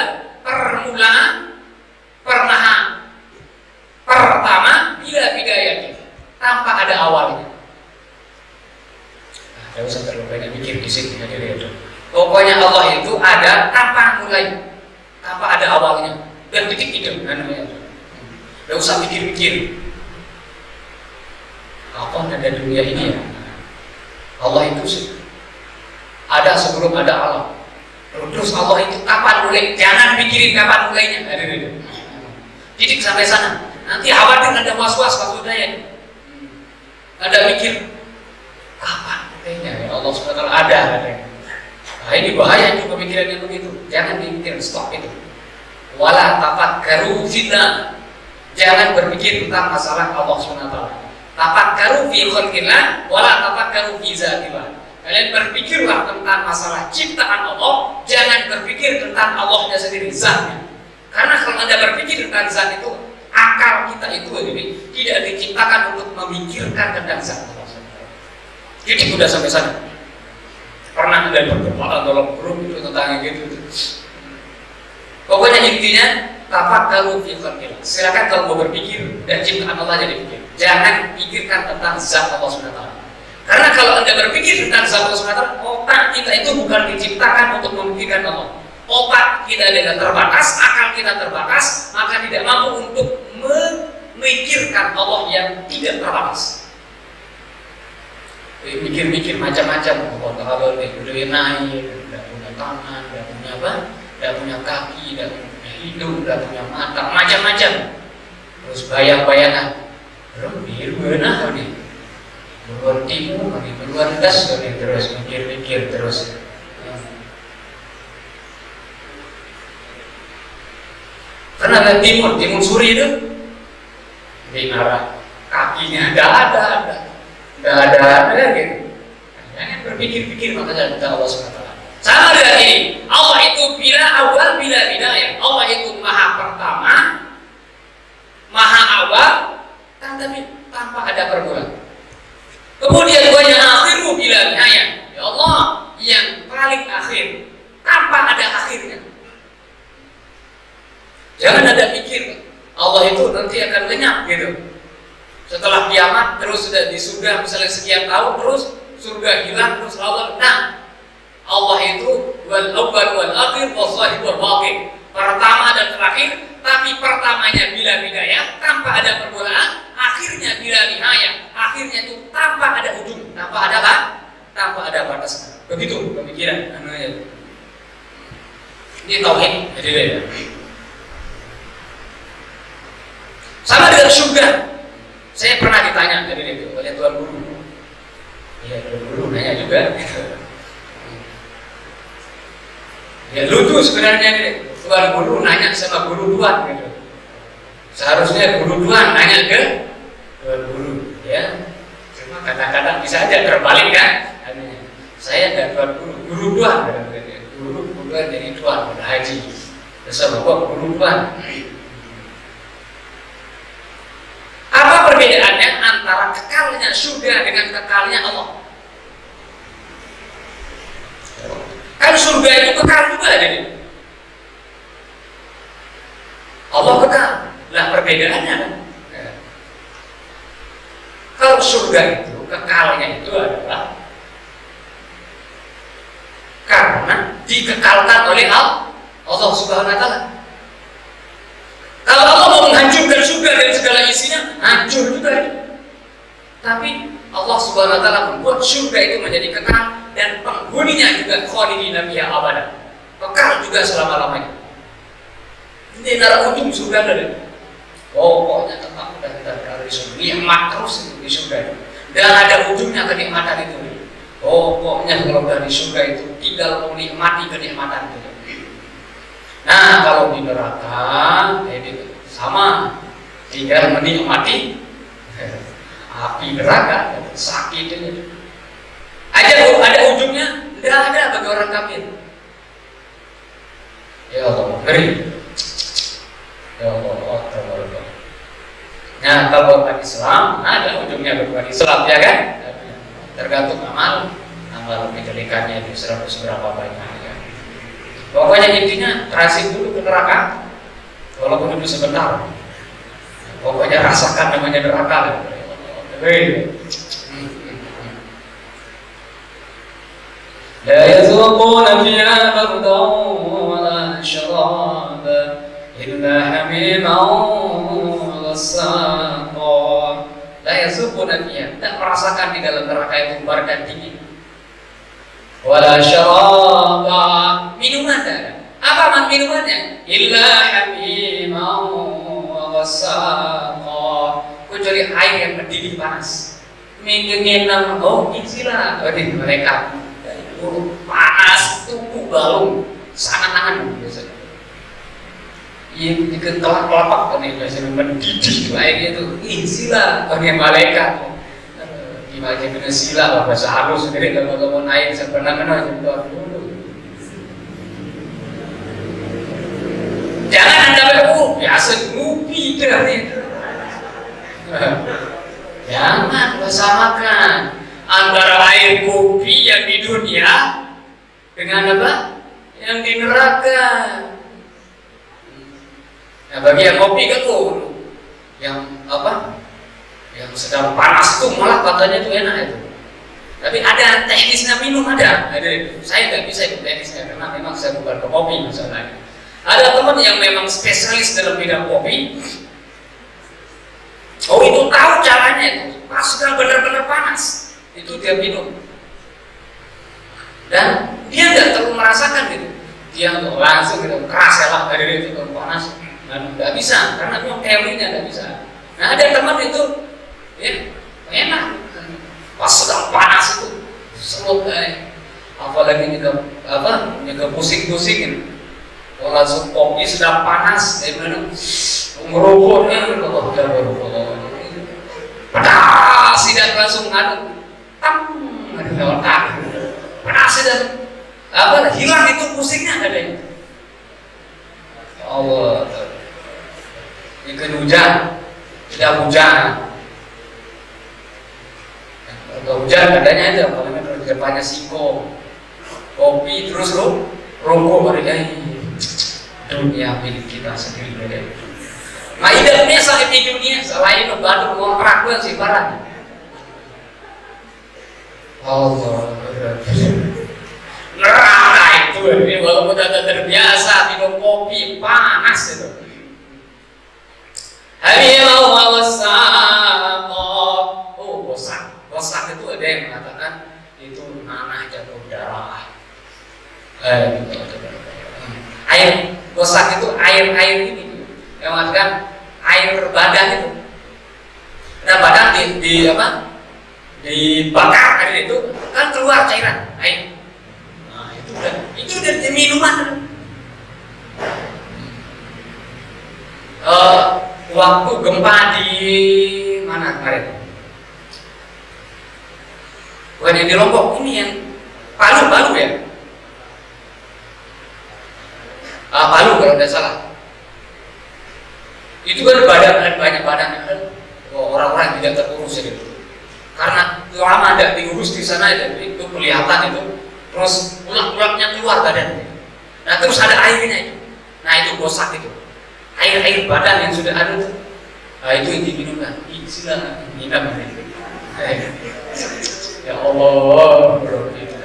permulaan, pertama bila bidayah, tanpa ada awalnya. Tidak usah terlalu banyak mikir di sini aja itu. Pokoknya Allah itu ada tanpa mulai, tanpa ada awalnya, dan titik itu. Tidak usah mikir-mikir. Apa ada dunia ini ya? Allah itu ada sebelum ada alam. Terus Allah itu kapan mulai? Jangan pikirin kapan mulainya. Titik sampai sana. Nanti khawatir ada was-was daya. Ada mikir kapan mulainya? Ya Allah SWT ada. Nah ini bahaya itu pemikiran yang begitu. Jangan dipikirin, stop itu. Wala tafakkaru fillah. Jangan berpikir tentang masalah Allah SWT. Tafakkaru fi khalqillah wala tafakkaru fi zatillah. Kalian berpikirlah tentang masalah ciptaan Allah, jangan berpikir tentang Allahnya sendiri, zatnya. Karena kalau Anda berpikir tentang zat itu, akal kita itu tidak diciptakan untuk memikirkan tentang zat Allah. Jadi sudah sampai sana. Pernah Anda berkepala dalam grup itu tentang gitu. Pokoknya intinya tafakkaru fi khalqillah. Silakan kalau mau berpikir dan ciptaan Allah jadi pikir. Jangan pikirkan tentang zat Allah SWT. Karena kalau Anda berpikir tentang zat Allah SWT, otak kita itu bukan diciptakan untuk memikirkan Allah. Otak kita adalah terbatas, akal kita terbatas, maka tidak mampu untuk memikirkan Allah yang tidak terbatas. Mikir-mikir macam-macam, kalau dia naik, tidak punya tangan, tidak punya apa, tidak punya kaki, tidak punya hidung, tidak punya mata, macam-macam. Terus bayang-bayangan. Biru enak nih, keluar timur, keluar das, terus mikir-mikir terus. Pernah lihat timur suri itu di arah kakinya nggak ada gitu. Jangan berpikir-pikir makanya tentang Allah SWT. Sama dengan ini, Allah itu bila awal bila bidayah. Allah itu maha pertama, maha awal. Tapi tanpa ada ada permulaan. Kemudian wa ya akhiru bila nihayah, ya Allah yang paling akhir tanpa ada akhirnya. Jangan ada pikir Allah itu nanti akan lenyap gitu. Setelah kiamat terus sudah di surga misalnya sekian tahun terus surga hilang terus Allah. Nah, Allah itu wal awwal wal akhir wal zahir wal batin. Pertama dan terakhir, tapi pertamanya bila bidayah tanpa ada permulaan, akhirnya bila nihayah, akhirnya itu tanpa ada ujung, tanpa ada batas. Begitu pemikiran anunya. Ini tauhid, jadi ya. Sama dengan surga. Saya pernah ditanya dari itu oleh Tuan Guru. Iya, Tuan Guru nanya juga. Ya lucu sebenarnya nih. Tuan Guru nanya sama Guru Tuan gitu. Seharusnya Guru Tuan nanya ke Tuan Guru, ya. Cuma kadang-kadang bisa aja terbalik kan. Saya dan Tuan Guru, Guru Tuan, Guru Tuan jadi Tuan berhaji. Bersama Guru Tuan. Apa perbedaannya antara kekalnya surga dengan kekalnya Allah? Kan surga itu kekal juga jadi. Allah kekal. Lah perbedaannya kan? Kalau surga itu kekalnya itu adalah karena dikekalkan oleh Allah Subhanahu wa Ta'ala. Kalau Allah mau menghancurkan surga dan segala isinya, hancur juga itu. Tapi Allah Subhanahu wa Ta'ala membuat surga itu menjadi kekal dan penghuninya juga khalidina fiha abada. Kekal juga selama-lamanya. Ini adalah ujung surga tadi. Pokoknya tetap udah kita dari surga, nikmat terus di surga. Dan ada ujungnya kenikmatan itu. Pokoknya kalau dari surga itu tinggal menikmati kenikmatan itu. Nah, kalau di neraka itu sama, tinggal menikmati api neraka, sakit ini. Ada ujungnya, tidak ada bagi orang kafir. Ya Allah, ngeri. Ya Allah, Allah. Nah, kalau umat Islam ada ujungnya bagi umat Islam, ya kan? Tergantung amal kejelekannya di 100 berapa banyak. Pokoknya intinya transit dulu ke neraka, walaupun dulu sebentar. Pokoknya rasakan namanya neraka. La yazuquna fiha bardan wa la sharaba illa hamiman wa ghassaqa. La yazuquna fiha, tidak merasakan di dalam neraka itu bar dan dingin. Wala syaraba, minuman ada. Apa minumannya? Illa hamiman wa ghassaqa, kecuali air yang mendidih panas. Minum isilah mereka panas tubuh balung sangat-sangat biasanya. Ini kelak-kelak kan biasanya mendidih airnya itu isilah bagi malaikat. Gimana bener sila bahasa halus sendiri kalau kamu naik sebenarnya dulu. Jangan anda biasa ngupi dari itu. Jangan bersamakan antara air kopi yang di dunia dengan apa? Yang di neraka. Nah, bagi yang kopi kan yang apa? Yang sedang panas tuh malah katanya tuh enak itu. Tapi ada teknisnya minum ada. Saya nggak bisa ikut teknisnya karena memang saya bukan pekopi masalahnya. Ada teman yang memang spesialis dalam bidang kopi. Oh itu tahu caranya itu. Pas sudah benar-benar panas itu dia minum. Dan dia nggak terlalu merasakan gitu. Dia langsung gitu keras ya lah dari itu panas. Nah, nggak bisa karena memang teorinya nggak bisa. Nah ada teman itu ya enak pas sedang panas itu semut apalagi juga pusing-pusingin kalau langsung kopi sedang panas dia bilang ngerokoknya pedas tidak langsung panas dan hilang itu pusingnya ada Allah ikan hujan tidak hujan Kalau hujan adanya aja, apalagi kalau di depannya singkong, kopi, terus rokok hargai dunia milik kita sendiri. Nah, idamnya sakit di dunia selain membantu ngontrak pun sih barang. Allah, neraka itu, ini walaupun tidak terbiasa minum kopi panas itu. Hamil wasaq, oh bosan itu ada yang mengatakan itu nanah jatuh darah. Air bosan itu air ini, yang mengatakan air badan itu. Nah badan dibakar air itu kan keluar cairan air. Nah itu udah minuman. Waktu gempa di mana kemarin? Bukan yang di Lombok, ini yang Palu ya? Palu kalau tidak salah. Itu kan banyak badan orang-orang tidak terurus gitu. Karena lama tidak diurus di sana itu kelihatan itu. Terus ulat-ulatnya keluar badan. Nah terus ada airnya itu. Nah itu bosak itu. Air badan yang sudah ada itu. Nah itu yang diminumkan. Silakan minum itu. Ya Allah, bro, itu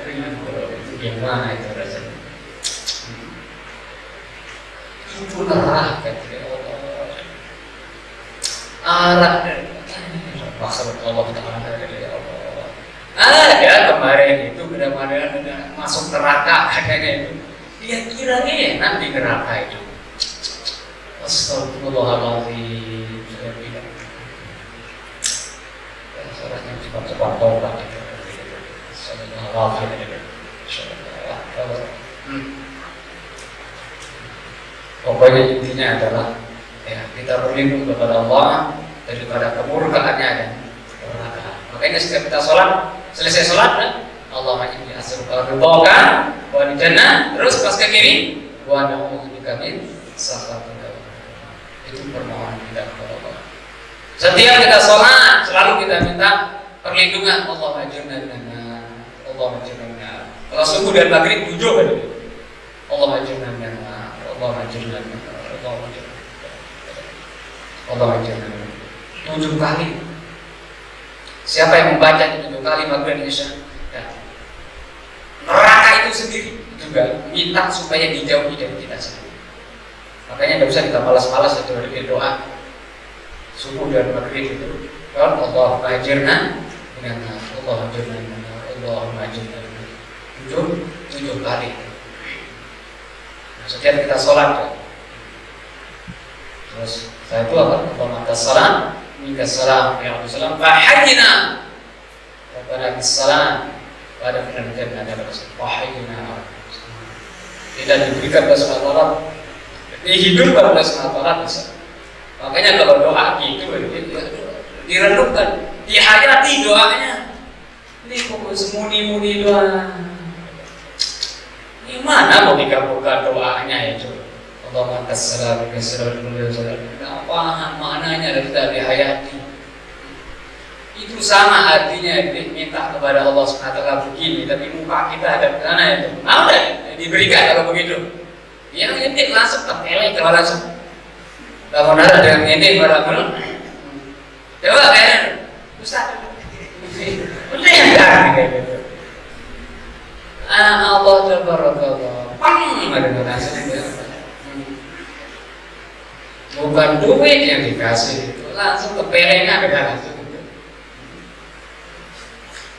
gimana itu rasanya? Itu neraka ya Allah. Maksud Allah Taala ya Allah. Ada kemarin itu benar-benar masuk neraka katanya itu. Dia kira enak di neraka itu. Astagfirullahaladzim. Suratnya cepat-cepat tobat. Pokoknya intinya adalah ya, kita berlindung kepada Allah daripada kemurkaannya dan neraka. Makanya setiap kita sholat, selesai sholat kan, Allahumma inni as'aluka ridhaka wa al-jannah, terus pas ke kiri wa na'udzubika min sakhatika. Itu permohonan kita kepada Allah. Setiap kita sholat selalu kita minta perlindungan Allah ajurna minan, Allah ajurna minan. Kalau subuh dan maghrib 7 kan? Allah ajurna minan, Allah ajurna minan, Allah ajurna minan. 7 kali. Siapa yang membaca 7 kali maghrib dan isya? Ya. Neraka itu sendiri juga minta supaya dijauhi dari kita sendiri. Makanya tidak usah kita malas-malas itu doa subuh dan maghrib itu. Kan Allah ajirna minan, Allah ajirna minan, Allah ajirna minan. 7 kali. Nah, setiap kita sholat ya. Terus setelah itu apa? Allah salam, minka salam, ya Rasulullah. Fahajina, Rabbana bisalam, pada firman ada Rasul. Fahajina. Tidak diberikan keselamatan, dihidupkan keselamatan. Makanya kalau doa gitu direnungkan, dihayati doanya. Ini kok semuni-muni doa. Ini mana mau dikabulkan doanya itu? Allah kassalam kassalam. Nggak paham maknanya dari dihayati. Itu sama artinya minta kepada Allah SWT begini, tapi muka kita ada ke sana itu. Mau tidak diberikan kalau begitu? Yang ini langsung terpelek kalau langsung. Kalau ada dengan ini barang-barang, coba kan, Ustaz, udah yang kan kayak gitu. Allah Tabarakallah, ada langsung. Bukan duit yang dikasih, itu langsung kepelengan dengan langsung.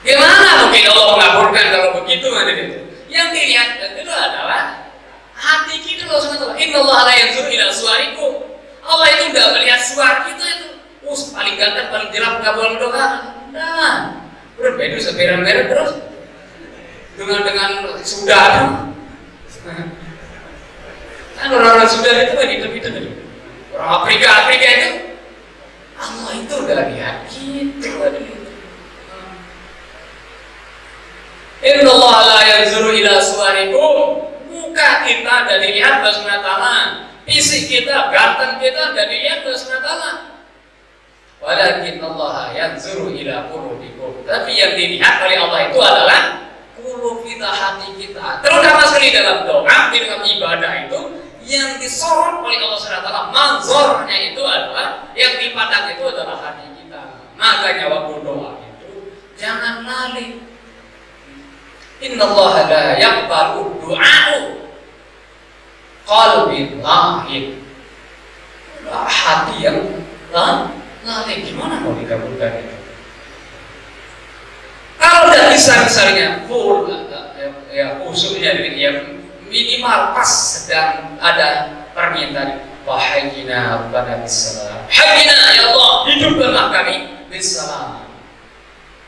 Gimana mungkin Allah mengabulkan kalau begitu itu? Yang dilihat itu adalah hati kita loh SWT. Innallaha la yanzuru ila suwarikum. Allah itu tidak melihat suara kita itu. Paling ganteng, paling jelek, nggak boleh doa. Nah, berbeda seberan-beran terus dengan sudah. Kan orang-orang sudah itu kan itu tadi. Orang Afrika itu Allah itu udah lihat gitu. Innallaha la yanzuru ila suwarikum. Muka kita dari lihat Allah SWT. Fisik kita, ganteng kita dari lihat Allah SWT. Walakin Allah yanzuru ila qulubikum. Tapi yang dilihat oleh Allah itu adalah qulub kita, hati kita. Terutama sekali dalam doa, dalam ibadah itu yang disorot oleh Allah SWT, manzornya itu adalah, yang dipandang itu adalah hati kita. Makanya waktu doa itu jangan lalai. Innallaha la yaqbalu du'a'u qalbin lahid. Hati yang lalai, gimana mau dikabulkan itu? Kalau udah bisa misalnya full ya khususnya yang minimal pas sedang ada permintaan wahayyina rabbana bisalam, hayyina ya Allah, hidupkanlah kami bisalam.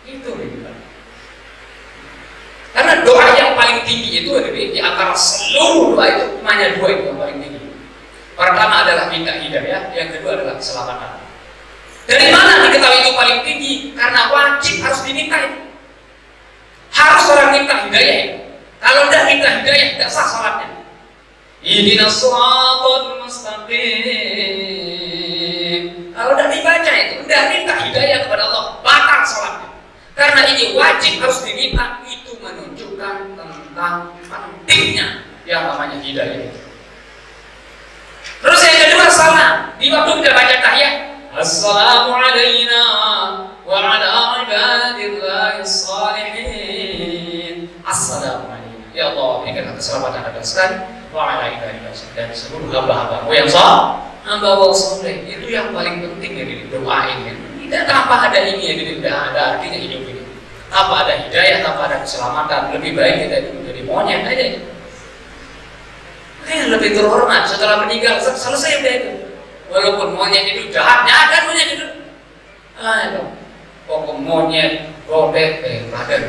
Itu gitu. Karena doa yang paling tinggi itu adalah di antara seluruh doa itu hanya dua itu yang paling tinggi. Pertama adalah minta hidayah, yang kedua adalah keselamatan. Dari mana diketahui itu paling tinggi? Karena wajib harus diminta itu. Harus orang minta hidayah itu. Kalau tidak minta hidayah, tidak sah salatnya. Ihdinas shiratal mustaqim. Kalau tidak dibaca itu, tidak minta hidayah kepada Allah, batal salatnya. Karena ini wajib harus diminta, itu menunjukkan tentang pentingnya yang namanya hidayah itu. Terus yang kedua salam. Di waktu kita baca tahiyat, assalamu alayna wa ala ibadillahi shalihin. Assalamu alayna. Ya Allah, berikan keselamatan atas kami wa ala ibadillahi dan seluruh hamba-hambamu yang saleh. Hamba soleh itu yang paling penting dari doa ini. Tidak tanpa ada ini, tidak ada artinya hidup ini. Tanpa ada hidayah, tanpa ada keselamatan, lebih baik kita menjadi monyet aja. Lebih terhormat setelah meninggal, selesai udah itu. Walaupun monyet itu jahatnya ada monyet itu. Pokok monyet, godek, godek.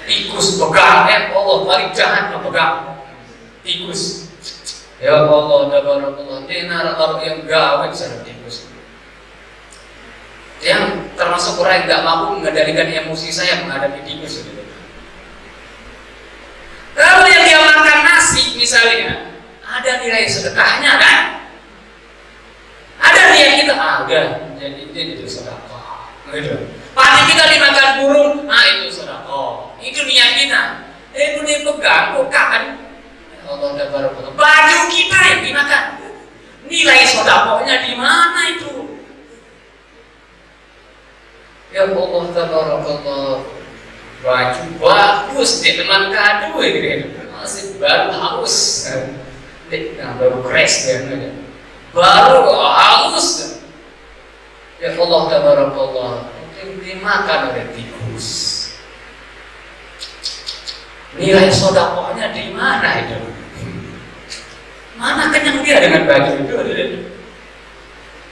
Tikus pegang, Allah paling jahat pegang tikus. Ya Allah, tabarakallah, dinar yang gawat sana tikus. Yang termasuk orang yang tidak mampu mengendalikan emosi saya menghadapi tikus itu. Kalau yang dia makan nasi misalnya, ada nilai sedekahnya kan? Ada niat kita, ada, jadi sedekah. Gitu. Padi kita dimakan burung, itu sedekah. Itu niat kita. Itu dipegang, bukan? Allah tabarakallah. Baju kita yang dimakan. Nilai sedekahnya di mana itu? Ya Allah tabarakallah, baju bagus di teman kado ini, masih baru halus, baru crash dia, baru halus. Ya Allah tabarakallah, mungkin dimakan oleh tikus. Nilai sedekahnya di mana itu? Mana kenyang dia dengan baju itu?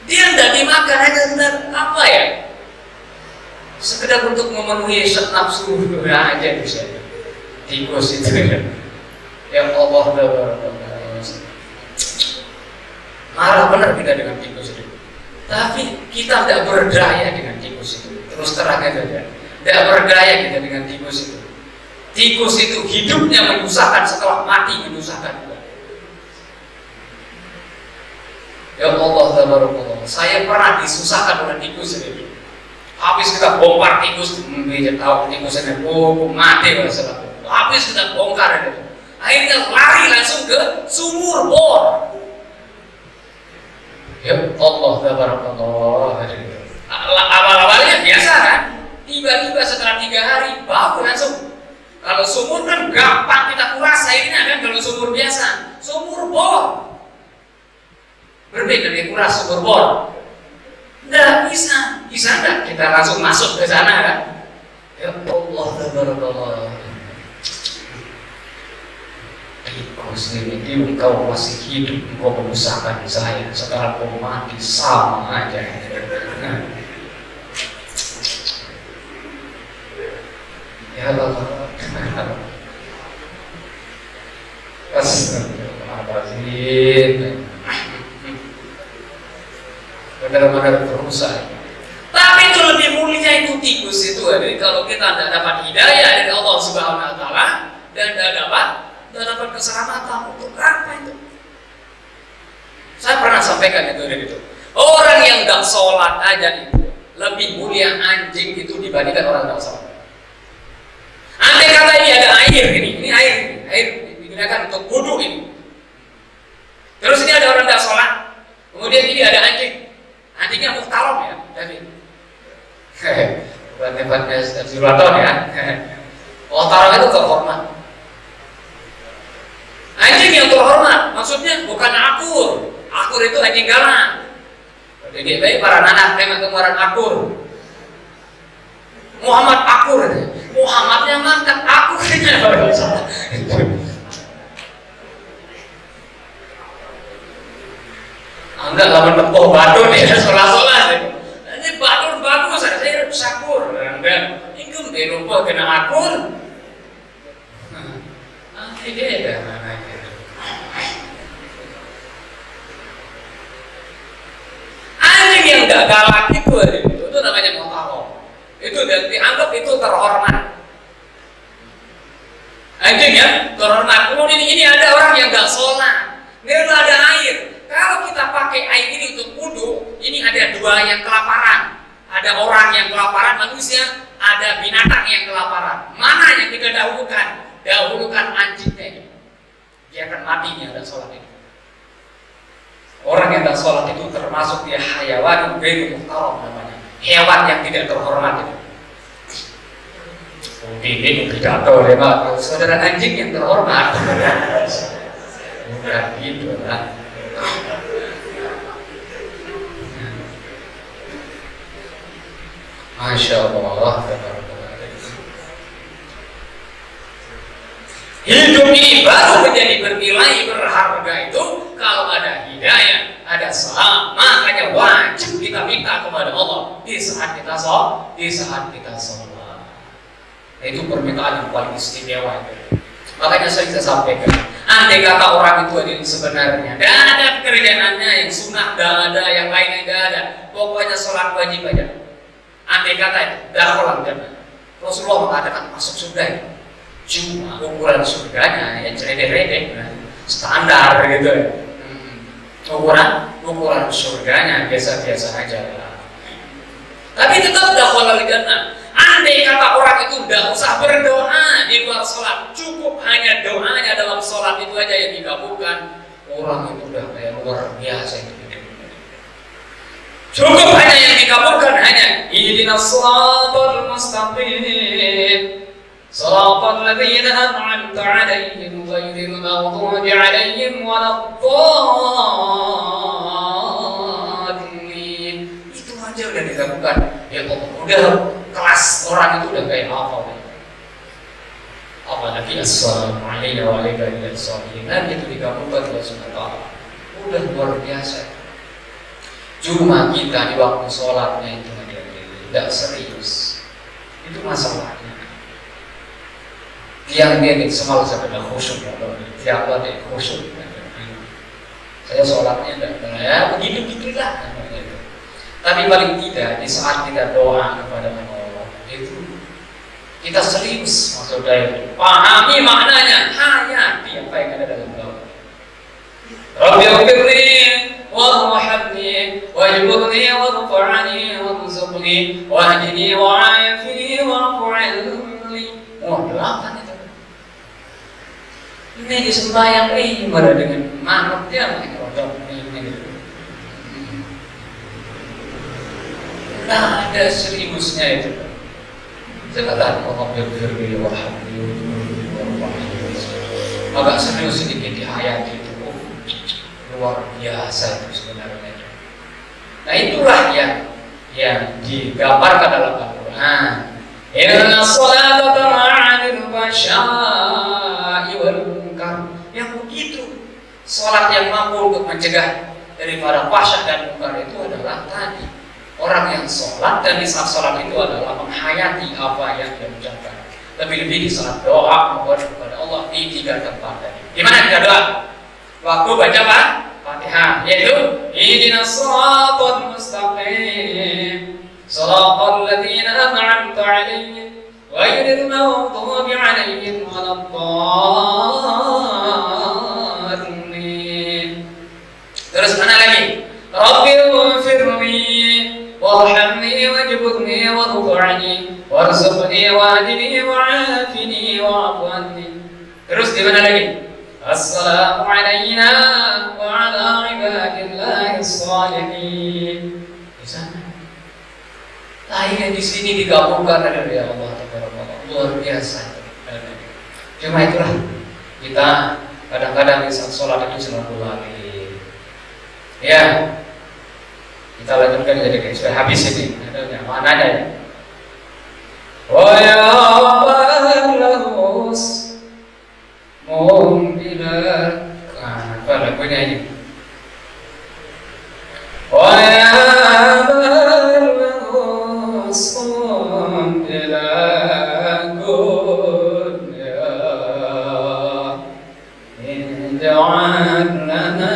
Dia tidak dimakan aja apa ya? Sekedar untuk memenuhi nafsu aja bisa. Tikus itu ya Allah, marah benar kita dengan tikus itu. Tapi kita tidak berdaya dengan tikus itu. Terus terang aja, tidak berdaya kita dengan tikus itu. Tikus itu hidupnya menyusahkan, setelah mati menyusahkan juga. Ya Allah, saya pernah disusahkan oleh tikus itu. Habis kita bongkar tikus, dia tahu tikusnya mati masalah. Habis kita bongkar itu, akhirnya lari langsung ke sumur bor. Ya Allah, tabarakallah. Awal-awalnya biasa kan, tiba-tiba setelah 3 hari baru langsung. Kalau sumur kan gampang kita kuras airnya kan, kalau sumur biasa, sumur bor berbeda dengan kuras sumur bor. Nggak bisa nggak kita langsung masuk ke sana kan? Ya Allah, tabarakallah. Tikus ini engkau masih hidup, engkau menyusahkan saya. Sekarang kau mati sama aja. Ya Allah, astagfirullahaladzim. Benar-benar berusaha. Tapi itu lebih mulia itu tikus itu. Jadi kalau kita tidak dapat hidayah dari Allah Subhanahu Wa Taala dan tidak dapat keselamatan, untuk apa itu? Saya pernah sampaikan itu dari itu. Orang yang nggak sholat aja itu lebih mulia anjing itu dibandingkan orang yang nggak sholat. Andai kata ini ada air, ini air digunakan untuk wudhu ini. Terus ini ada orang nggak sholat, kemudian ini ada anjingnya muhtaram ya, jadi bukan tempatnya Zulaton ya. Muhtaram itu terhormat. Anjing yang terhormat, maksudnya bukan akur itu anjing galak. Jadi baik para anak memang kemarin akur. Muhammad akur, Muhammadnya mantap akurnya baru salah. Enggak lah menempuh badun ya, sholat. Ini badun bagus, saya sakur. Enggak, ingin dia lupa kena akur. Nanti dia dah namanya. Anjing yang enggak galak itu namanya muhtaram. Itu dianggap itu terhormat. Anjing ya, terhormat. Kemudian ini ada orang yang enggak sholat. Dia ada air. Kalau kita pakai air ini untuk wudhu, ini ada dua yang kelaparan. Ada orang yang kelaparan, manusia, ada binatang yang kelaparan. Mana yang kita dahulukan? Dahulukan anjingnya. Dia akan mati nih ada sholat itu. Orang yang tak sholat itu termasuk dia hayawan ghairu muhtaram namanya. Hewan yang tidak terhormat itu. Ini tidak tahu ya Pak. Saudara anjing yang terhormat. Bukan gitu lah. Masya Allah. Hidup ini baru menjadi bernilai berharga itu kalau ada hidayah, ada salam. Makanya wajib kita minta kepada Allah di saat kita sholat. Itu permintaan yang paling istimewa itu. Makanya saya sampaikan, andai kata orang itu ada sebenarnya, tidak ada pekerjaannya yang sunnah, tidak ada yang lainnya, tidak ada. Pokoknya sholat wajib aja. Andai kata itu, dakhala jannah. Rasulullah mengatakan masuk surga itu. Cuma ukuran surganya yang ceredek-redek, standar gitu ya. Ukuran surganya biasa-biasa aja. Tapi tetap dakhala jannah. Andai kata orang itu tidak usah berdoa di luar sholat, cukup hanya doanya dalam sholat itu aja yang dikabulkan, orang itu udah kayak luar biasa itu. Cukup hanya yang dikabulkan hanya ihdinas shiratal mustaqim, shiratal ladzina an'amta 'alaihim ghairil maghdubi 'alaihim waladdallin. Itu aja udah dikabulkan. Ya Allah, udah kelas orang itu udah kayak apa? Apalagi assalamualaikum warahmatullahi wabarakatuh itu dikabulkan oleh Allah. Udah luar biasa. Cuma kita di waktu sholatnya itu tidak serius. Itu masalahnya. Yang dia semalam sampai khusyuk ya, siapa dia khusyuk? Saya sholatnya tidak ya begitu-gitulah namanya itu. Tapi paling tidak di saat kita doa kepada Allah itu kita serius maksudnya itu. Pahami maknanya, hayati apa yang ada dalam doa. Rabbighfirli warhamni wajburni warfa'ni warzuqni wahdini wa'afini wa'fu'anni. Doakan itu. Ini di sembahyang ini malah dengan manut dia ini. Nah, ada seriusnya itu. Sekarang Rabbighfirli warhamni wajburni warfa'ni. Agak serius sedikit di hayat itu. Luar biasa itu sebenarnya. Nah itulah yang digambarkan dalam Al-Quran. Inna sholata tanha 'anil fahsya'i wal munkar. Yang begitu, sholat yang mampu untuk mencegah daripada fahsya dan munkar itu adalah tadi orang yang sholat dan di saat sholat itu adalah menghayati apa yang dia ucapkan. Lebih-lebih di saat doa mohon kepada Allah di 3 tempat tadi. Di mana kita doa? Waktu baca apa? Fatihah, yaitu ihdinas shiratal mustaqim, shiratal ladzina an'amta 'alaihim ghairil maghdubi 'alaihim waladdallin. Terus mana lagi? Rabbighfir warhamni wajburni warfa'ni warzuqni wahdini wa'afini wa'fu anni. Terus di mana lagi? Assalamu alayna wa ala ibadillahi sholihin. Di sana. Akhirnya di sini digabungkan ada ya Allah, luar biasa. Cuma itulah kita kadang-kadang di saat sholat itu selalu lari. Ya, kita lanjutkan jadi sudah habis ini. Ada mana ada ya? Wa ya lahus mumbilan. Apa lagunya ini? Wa ya lahus mumbilan dunya inja'an lana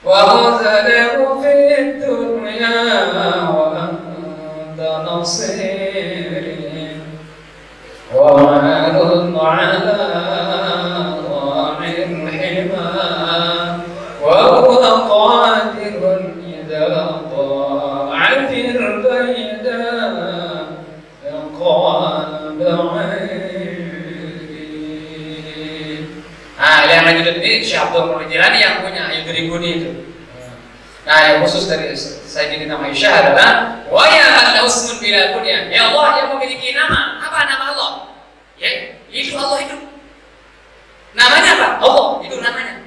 وَأَنْتَ فِي الدُّنْيَا وَأَنْتَ نَصِيرٍ وَمَعَلٌ عَلَى ضَاعِ الْحِمَى وَهُوَ قَادِرٌ إِذَا ضَاعَ فِي الْبَيْدَاءِ قَالَ بَعِيرٍ. Yang lanjut ini Syekh Abdul Qadir Jilani yang punya Ayu Dribuni itu. Nah, yang khusus dari saya jadi nama Aisyah adalah wa ya al-usmun bila kunya. Ya Allah yang memiliki nama. Apa nama Allah? Ya, itu Allah itu. Namanya apa? Allah, itu namanya.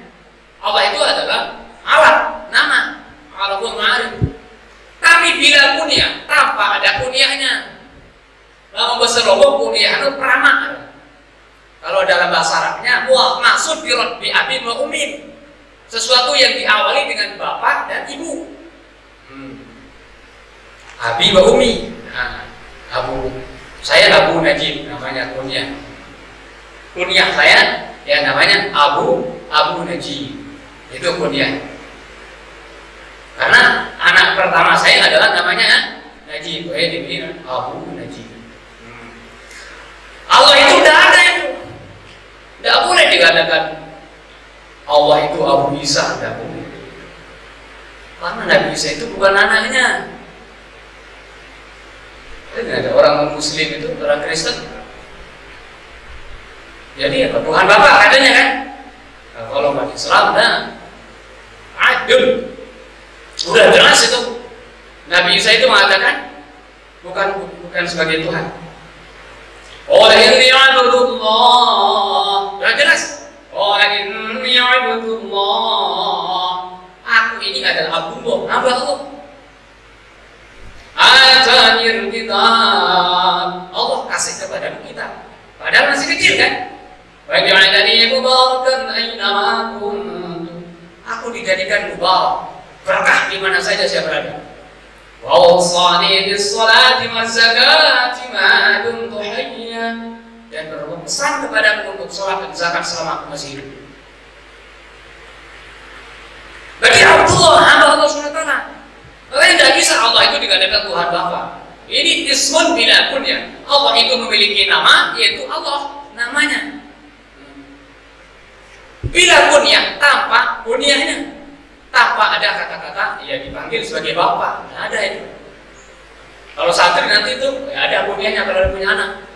Allah itu adalah alat, nama, Allahul Ma'arif. Tapi bila kunya, tanpa ada kunyahnya. Lalu berserobok kunyah itu peramak. Kalau dalam bahasa Arabnya, maksud bi abin wa ummin, sesuatu yang diawali dengan bapak dan ibu. Abi wa ummi. Nah, saya Abu Najib namanya kunyah. Kunyah saya ya namanya Abu Najib. Itu kunyah. Karena anak pertama saya adalah namanya Najib. Saya dibilang Abu Najib. Allah itu tidak ada itu. Tidak boleh dikatakan Allah itu Abu Isa, tidak boleh. Karena Nabi Isa itu bukan anaknya. Jadi ada orang Muslim itu, orang Kristen. Jadi apa? Tuhan Bapa katanya kan? Nah, kalau umat Islam, adil. Sudah jelas itu. Nabi Isa itu mengatakan bukan sebagai Tuhan. Qala inni abdullah. Sudah jelas. Qala inni abdullah. Aku ini adalah Abdullah, hamba Allah. Atanir kitab. Allah kasih kepadamu kitab. Padahal masih kecil kan? Wa ja'alani mubarakan aina kuntu. Aku dijadikan mubarak, berkah di mana saja saya berada. Wa awsani bis salati waz zakati ma dumtu hayya. Dan berpesan kepadaku untuk salat dan zakat selama aku masih hidup. Bagi Abdullah, hamba Allah SWT. Makanya tidak bisa Allah itu dikatakan Tuhan Bapa. Ini ismun bila kunya. Allah itu memiliki nama, yaitu Allah namanya. Bila kunyah, tanpa kunyahnya, tanpa ada kata-kata, ya dipanggil sebagai Bapa. Tidak ada itu. Kalau santri nanti itu ya ada kunyahnya kalau ada punya anak.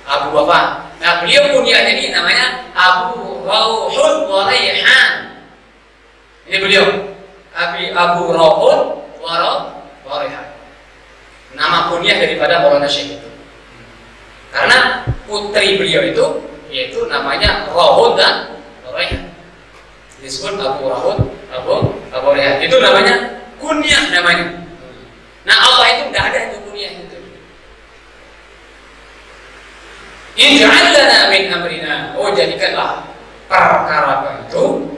Abu Bapa. Nah beliau kunyahnya ini namanya Abu Rauhul wa Raihan. Ini beliau Abu Rauhul wa Raihan. Nama kunyah daripada Maulana Syekh itu. Karena putri beliau itu yaitu namanya Rauhul dan Raihan. Disebut Abu Rauhul, Abu Raihan. Itu namanya kunyah namanya. Nah Allah itu tidak ada itu kunyah itu. Ij'al lana min amrina. Oh jadikanlah perkara itu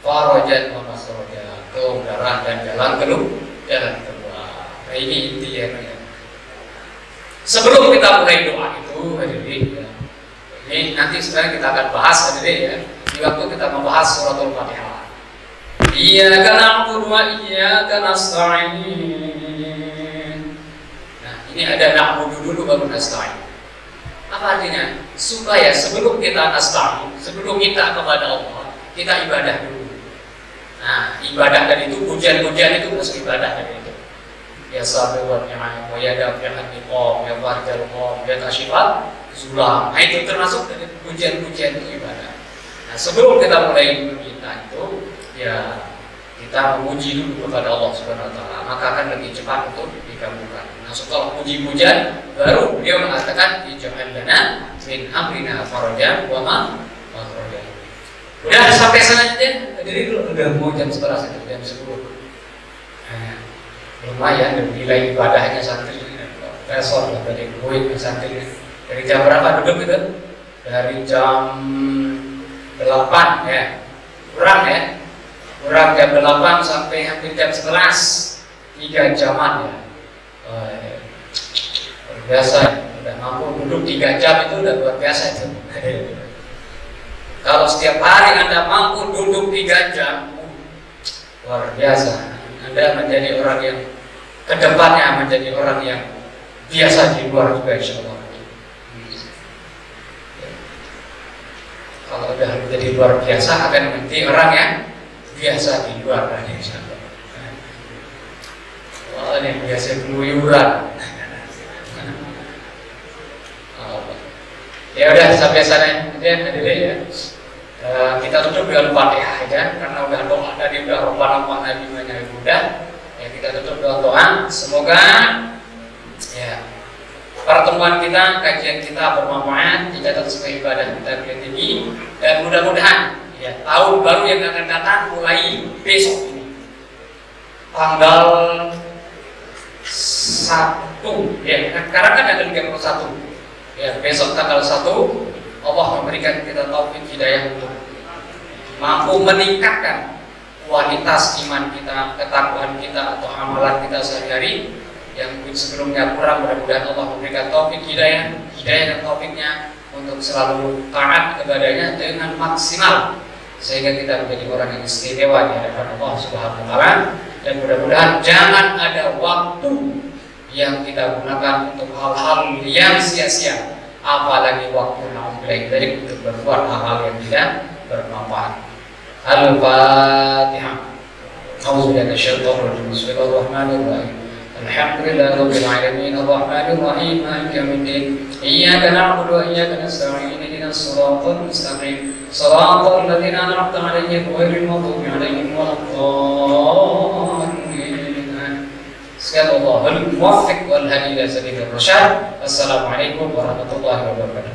farajan wa makhraja, kemudaran dan jalan keluar. Nah ini intinya. Sebelum kita mulai doa itu, hadirin ya. Ini nanti sebenarnya kita akan bahas hadirin ya. Di waktu kita membahas suratul Fatihah. Di Iyyaka na'budu wa iyyaka nasta'in. Nah, ini ada na'budu dulu baru nasta'in. Apa artinya? Supaya sebelum kita nasta'in, sebelum minta kepada Allah, kita ibadah dulu. Nah, ibadah tadi itu, pujian-pujian itu masuk ibadah tadi itu. Ya sabir wa ni'am wa ya dafi'an niqam ya farjal qam ya kashifat zulam. Nah, itu termasuk dari pujian-pujian itu ibadah. Nah, sebelum kita mulai meminta itu, ya kita memuji dulu kepada Allah Subhanahu wa taala, maka akan lebih cepat untuk dikabulkan. Nah, setelah puji-pujian baru beliau mengatakan ij'al lana min amrina farajan wa makhrajan. Udah sampai sana aja. Jadi udah mau jam 11 itu, jam 10. Nah, lumayan nilai ibadahnya santri. Resor lah dari kuit santri. Dari jam berapa duduk itu? Dari jam 8 ya. Kurang ya. Kurang jam 8 sampai hampir jam 11. 3 jaman ya. Luar biasa. Udah mampu duduk 3 jam itu udah luar biasa itu. Kalau setiap hari Anda mampu duduk 3 jam, luar biasa. Anda menjadi orang yang kedepannya menjadi orang yang biasa di luar juga, insya Allah. Kalau udah menjadi luar biasa akan menjadi orang yang biasa di luar, insya Allah. Wah, ini biasa keluyuran. Ya udah sampai sana aja dulu ya. Kita tutup dengan Fatihah ya, karena udah doa tadi udah Rabbana wa Nabi Nabi Buddha. Ya, kita tutup dengan doa. Semoga ya pertemuan kita, kajian kita bermanfaat, dicatat sebagai ibadah kita yang tinggi, dan mudah-mudahan ya tahun baru yang akan datang mulai besok ini tanggal 1 ya, sekarang kan ada 31 ya, besok tanggal 1 Allah memberikan kita taufik hidayah untuk mampu meningkatkan kualitas iman kita, ketakwaan kita atau amalan kita sehari-hari yang sebelumnya kurang. Mudah-mudahan Allah memberikan taufik hidayah dan taufiknya untuk selalu taat kepadanya dengan maksimal, sehingga kita menjadi orang yang istimewa di hadapan Allah Subhanahu wa taala. Dan mudah-mudahan jangan ada waktu yang kita gunakan untuk hal-hal yang sia-sia, apalagi waktu dari untuk berbuat hal-hal yang tidak bermanfaat. Al-Fatihah. A'udzubillahi minasyaitonir rajim. Bismillahirrahmanirrahim. Alhamdulillahirabbil alamin arrahmanir rahim maliki yaumiddin. Iyyaka na'budu wa iyyaka nasta'in ihdinas siratal mustaqim. Shiratal ladzina an'amta 'alaihim ghairil maghdubi 'alaihim waladdallin. Semoga Allah muwaffiq wal hadi ila sabilir rasyad. Assalamualaikum warahmatullahi wabarakatuh.